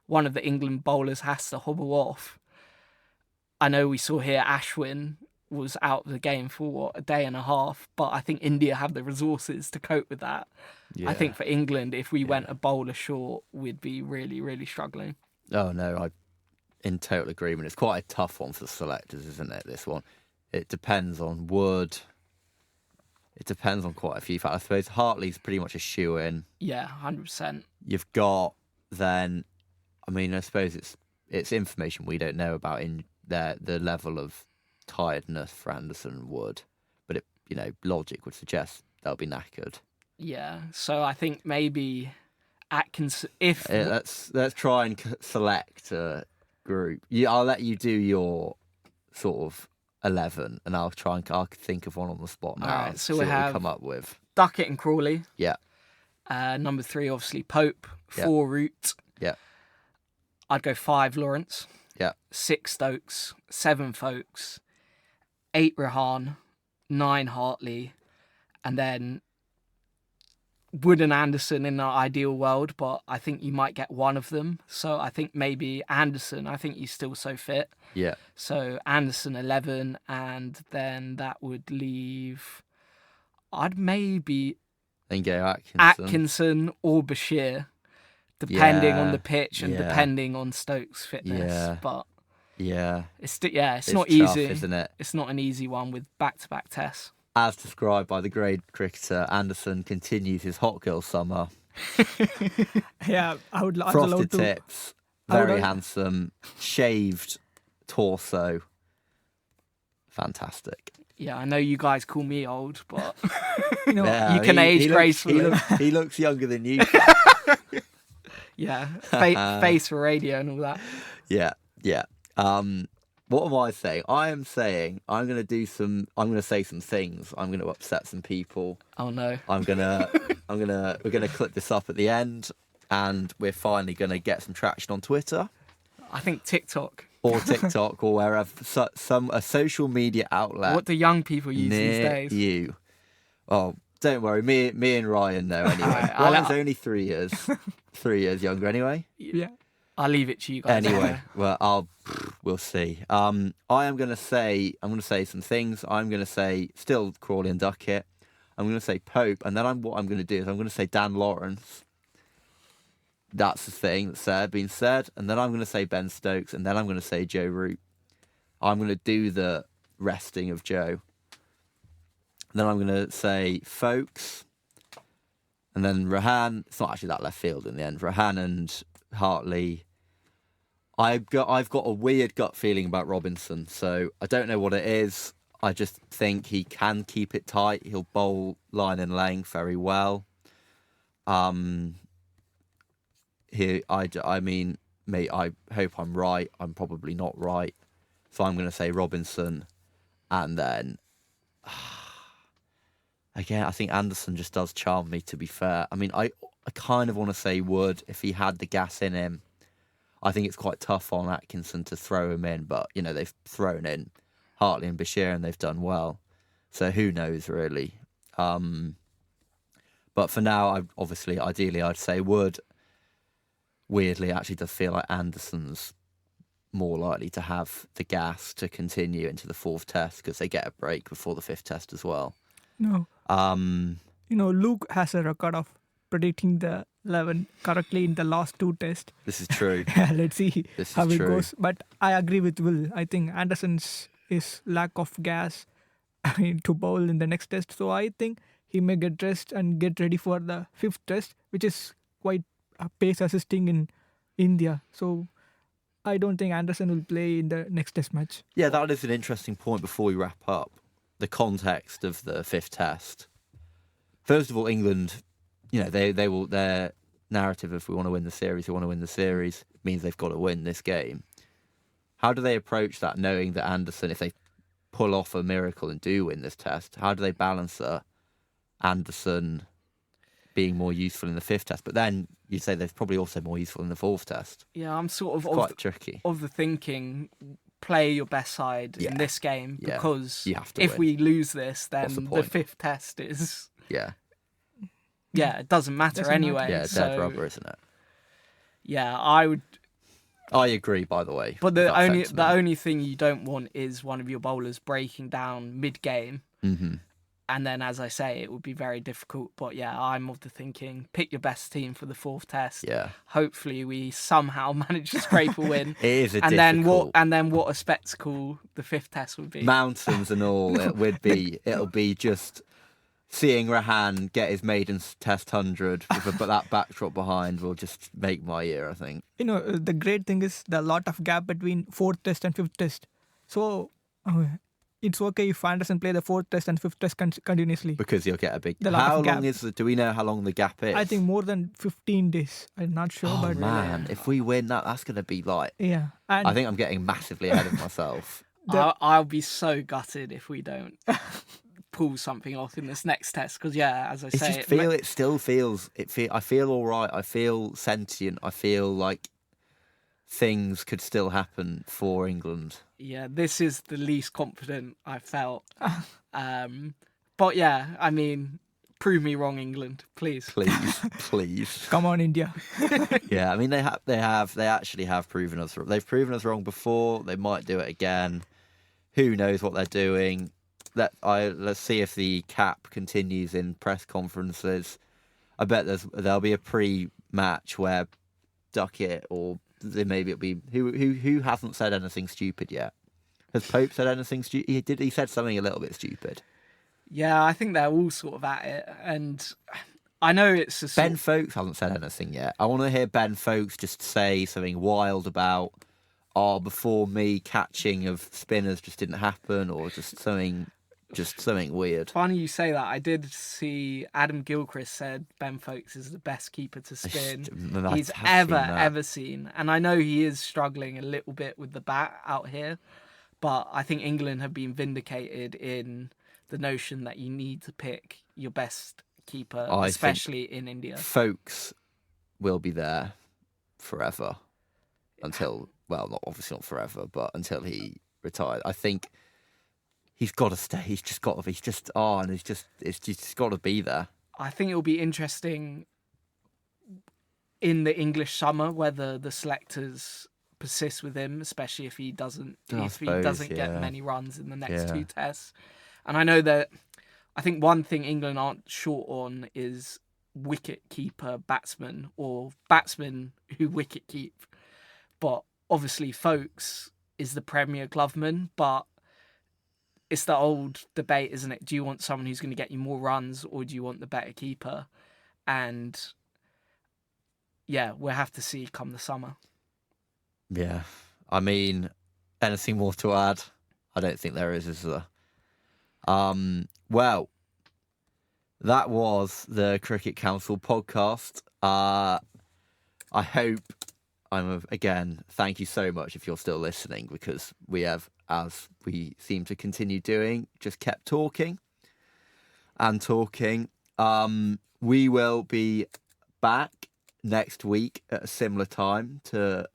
one of the England bowlers has to hobble off, I know we saw here Ashwin was out of the game for a day and a half, but I think India have the resources to cope with that. Yeah. I think for England, if we went a bowler short, we'd be really, really struggling. Oh, no, I'm in total agreement. It's quite a tough one for the selectors, isn't it, this one? It depends on Wood. It depends on quite a few factors. I suppose Hartley's pretty much a shoe-in. Yeah, 100%. You've got then, I mean, I suppose it's information we don't know about in the level of tiredness for Anderson and Wood, but logic would suggest they'll be knackered. Yeah, so I think maybe Atkins, if Let's try and select a group. I'll let you do your sort of 11, and I'll think of one on the spot now. Alright, so see we what have- come up with. Duckett and Crawley, Yeah, number 3, obviously Pope, Yeah. 4 Root, yeah, I'd go 5 Lawrence, yeah. 6 Stokes, 7 Folkes, 8 Rehan, 9 Hartley, and then Wood and Anderson in our ideal world, but I think you might get one of them. So I think maybe Anderson, I think he's still so fit. Yeah. So Anderson 11, and then that would leave, I'd maybe Then go Atkinson or Bashir, depending on Yeah, the pitch and yeah. depending on Stokes' fitness. Yeah. But Yeah. it's not tough, easy, isn't it? It's not an easy one with back-to-back tests. As described by the great cricketer, Anderson continues his hot girl summer. Yeah, I would love Frosted to. tips, I would very al- handsome, shaved torso. Fantastic. Yeah, I know you guys call me old, but You know, Yeah, you can age he gracefully. He looks younger than you. yeah, face for radio and all that. Yeah, yeah. What am I saying? I am saying I'm going to say some things. I'm going to upset some people. Oh no. we're going to clip this up at the end, and we're finally going to get some traction on Twitter. I think TikTok. or TikTok or wherever, a social media outlet What do young people use these near days? you. Oh, don't worry, me and Ryan know anyway. Alright, I'll Ryan's let- only 3 years, 3 years younger anyway. Yeah. I'll leave it to you guys. Anyway, well, we'll see. I'm gonna say some things. I'm gonna say still Crawley and Duckett. I'm gonna say Pope, and then what I'm gonna do is I'm gonna say Dan Lawrence. That's the thing that's been said, and then I'm gonna say Ben Stokes, and then I'm gonna say Joe Root. I'm gonna do the resting of Joe. Then I'm gonna say Folkes, and then Rahan. It's not actually that left field in the end. Rahan and Hartley. I've got a weird gut feeling about Robinson, so I don't know what it is. I just think he can keep it tight. He'll bowl line and length very well. I mean, mate, I hope I'm right. I'm probably not right, so I'm going to say Robinson, and then again, I think Anderson just does charm me. To be fair, I mean, I kind of want to say Wood if he had the gas in him. I think it's quite tough on Atkinson to throw him in, but, you know, they've thrown in Hartley and Bashir and they've done well. So who knows, really. But for now, ideally, I'd say Wood. Weirdly, it actually does feel like Anderson's more likely to have the gas to continue into the 4th test because they get a break before the 5th test as well. No. Luke has a record of predicting the 11 correctly in the last 2 tests. This is true. Yeah, let's see This how is it true. goes. But I agree with Will. I think Anderson's lack of gas to bowl in the next test. So I think he may get dressed and get ready for the 5th test, which is quite pace assisting in India. So I don't think Anderson will play in the next test match. Yeah, that is an interesting point before we wrap up. The context of the 5th test. First of all, England, you know, they will, their narrative, if we want to win the series, means they've got to win this game. How do they approach that, knowing that Anderson, if they pull off a miracle and do win this test, how do they balance Anderson being more useful in the 5th test? But then you'd say they're probably also more useful in the 4th test. Yeah, I'm sort of Quite tricky. of the thinking, play your best side Yeah. in this game Yeah. because You have to if win. we lose this, then What's the the point? 5th test is Yeah. it doesn't matter Doesn't anyway. matter. Yeah, dead so, rubber, isn't it? Yeah, I would. I agree, by the way. But with the that only sentiment. the only thing you don't want is one of your bowlers breaking down mid game. Mhm. And then, as I say, it would be very difficult. But yeah, I'm of the thinking, pick your best team for the 4th test. Yeah. Hopefully, we somehow manage to scrape a win. It is a and difficult... then what a spectacle the 5th test would be. mountains and all. It'll be just seeing Rahan get his maiden test 100 but that backdrop behind will just make my year, I think. The great thing is the lot of gap between 4th test and 5th test. So it's okay if Anderson play the 4th test and 5th test continuously. Because you'll get a big... The lot How of long gap. do we know how long the gap is? I think more than 15 days. I'm not sure, Oh but man, if we win that's going to be like... yeah. And I think I'm getting massively ahead of myself. I'll be so gutted if we don't pull something off in this next test. Because yeah, as I say, I feel all right. I feel sentient. I feel like things could still happen for England. yeah, this is the least confident I felt. But yeah, I mean, prove me wrong, England, please. Please. come on, India. Yeah, I mean they actually have proven us wrong. They've proven us wrong before. They might do it again. Who knows what they're doing? Let's see if the cap continues in press conferences. I bet there'll be a pre-match where Duckett or maybe it'll be who hasn't said anything stupid yet. Has Pope said anything stupid? He said something a little bit stupid. Yeah, I think they're all sort of at it, and I know it's a Ben Folkes hasn't said anything yet. I want to hear Ben Folkes just say something wild about, before me catching of spinners just didn't happen, or just something weird. Funny you say that. I did see Adam Gilchrist said Ben Folkes is the best keeper to spin he's ever seen, and I know he is struggling a little bit with the bat out here, but I think England have been vindicated in the notion that you need to pick your best keeper, especially in India. Folkes will be there forever until well, not obviously not forever, but until he retired. I think he's got to stay. He's just got to. He's just and it's just got to be there. I think it'll be interesting in the English summer whether the selectors persist with him, especially if he doesn't get many runs in the next two tests. And I know that I think one thing England aren't short on is wicket keeper batsmen or batsmen who wicket keep. But obviously Folkes is the premier gloveman, but it's the old debate, isn't it? Do you want someone who's going to get you more runs or do you want the better keeper? And yeah, we'll have to see come the summer. Yeah. I mean, anything more to add? I don't think there is there? Well, that was the Cricket Council podcast. I hope again, thank you so much if you're still listening, because we have, as we seem to continue doing, just kept talking and talking. We will be back next week at a similar time to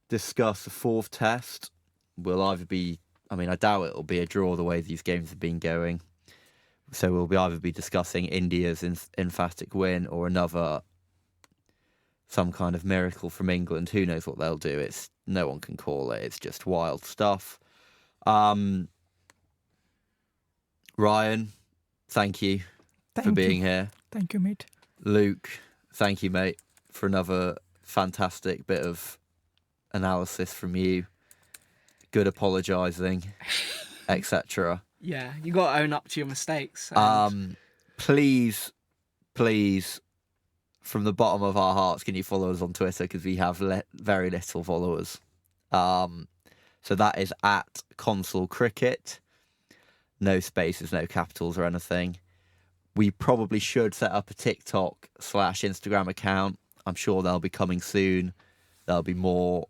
discuss the fourth test. Will either be, I doubt it'll be a draw the way these games have been going. So we'll either be discussing India's emphatic win or some kind of miracle from England. Who knows what they'll do? No one can call it. It's just wild stuff. Ryan, thank you for being here. Thank you, mate. Luke, thank you, mate, for another fantastic bit of analysis from you. Good apologising, etc. Yeah, you got to own up to your mistakes. Please, from the bottom of our hearts, can you follow us on Twitter, because we have very little followers. So that is at Console Cricket. No spaces, no capitals or anything. We probably should set up a TikTok/Instagram account. I'm sure they'll be coming soon. There'll be more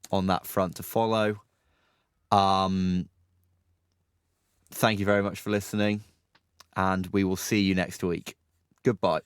on that front to follow. Thank you very much for listening, and we will see you next week. Goodbye.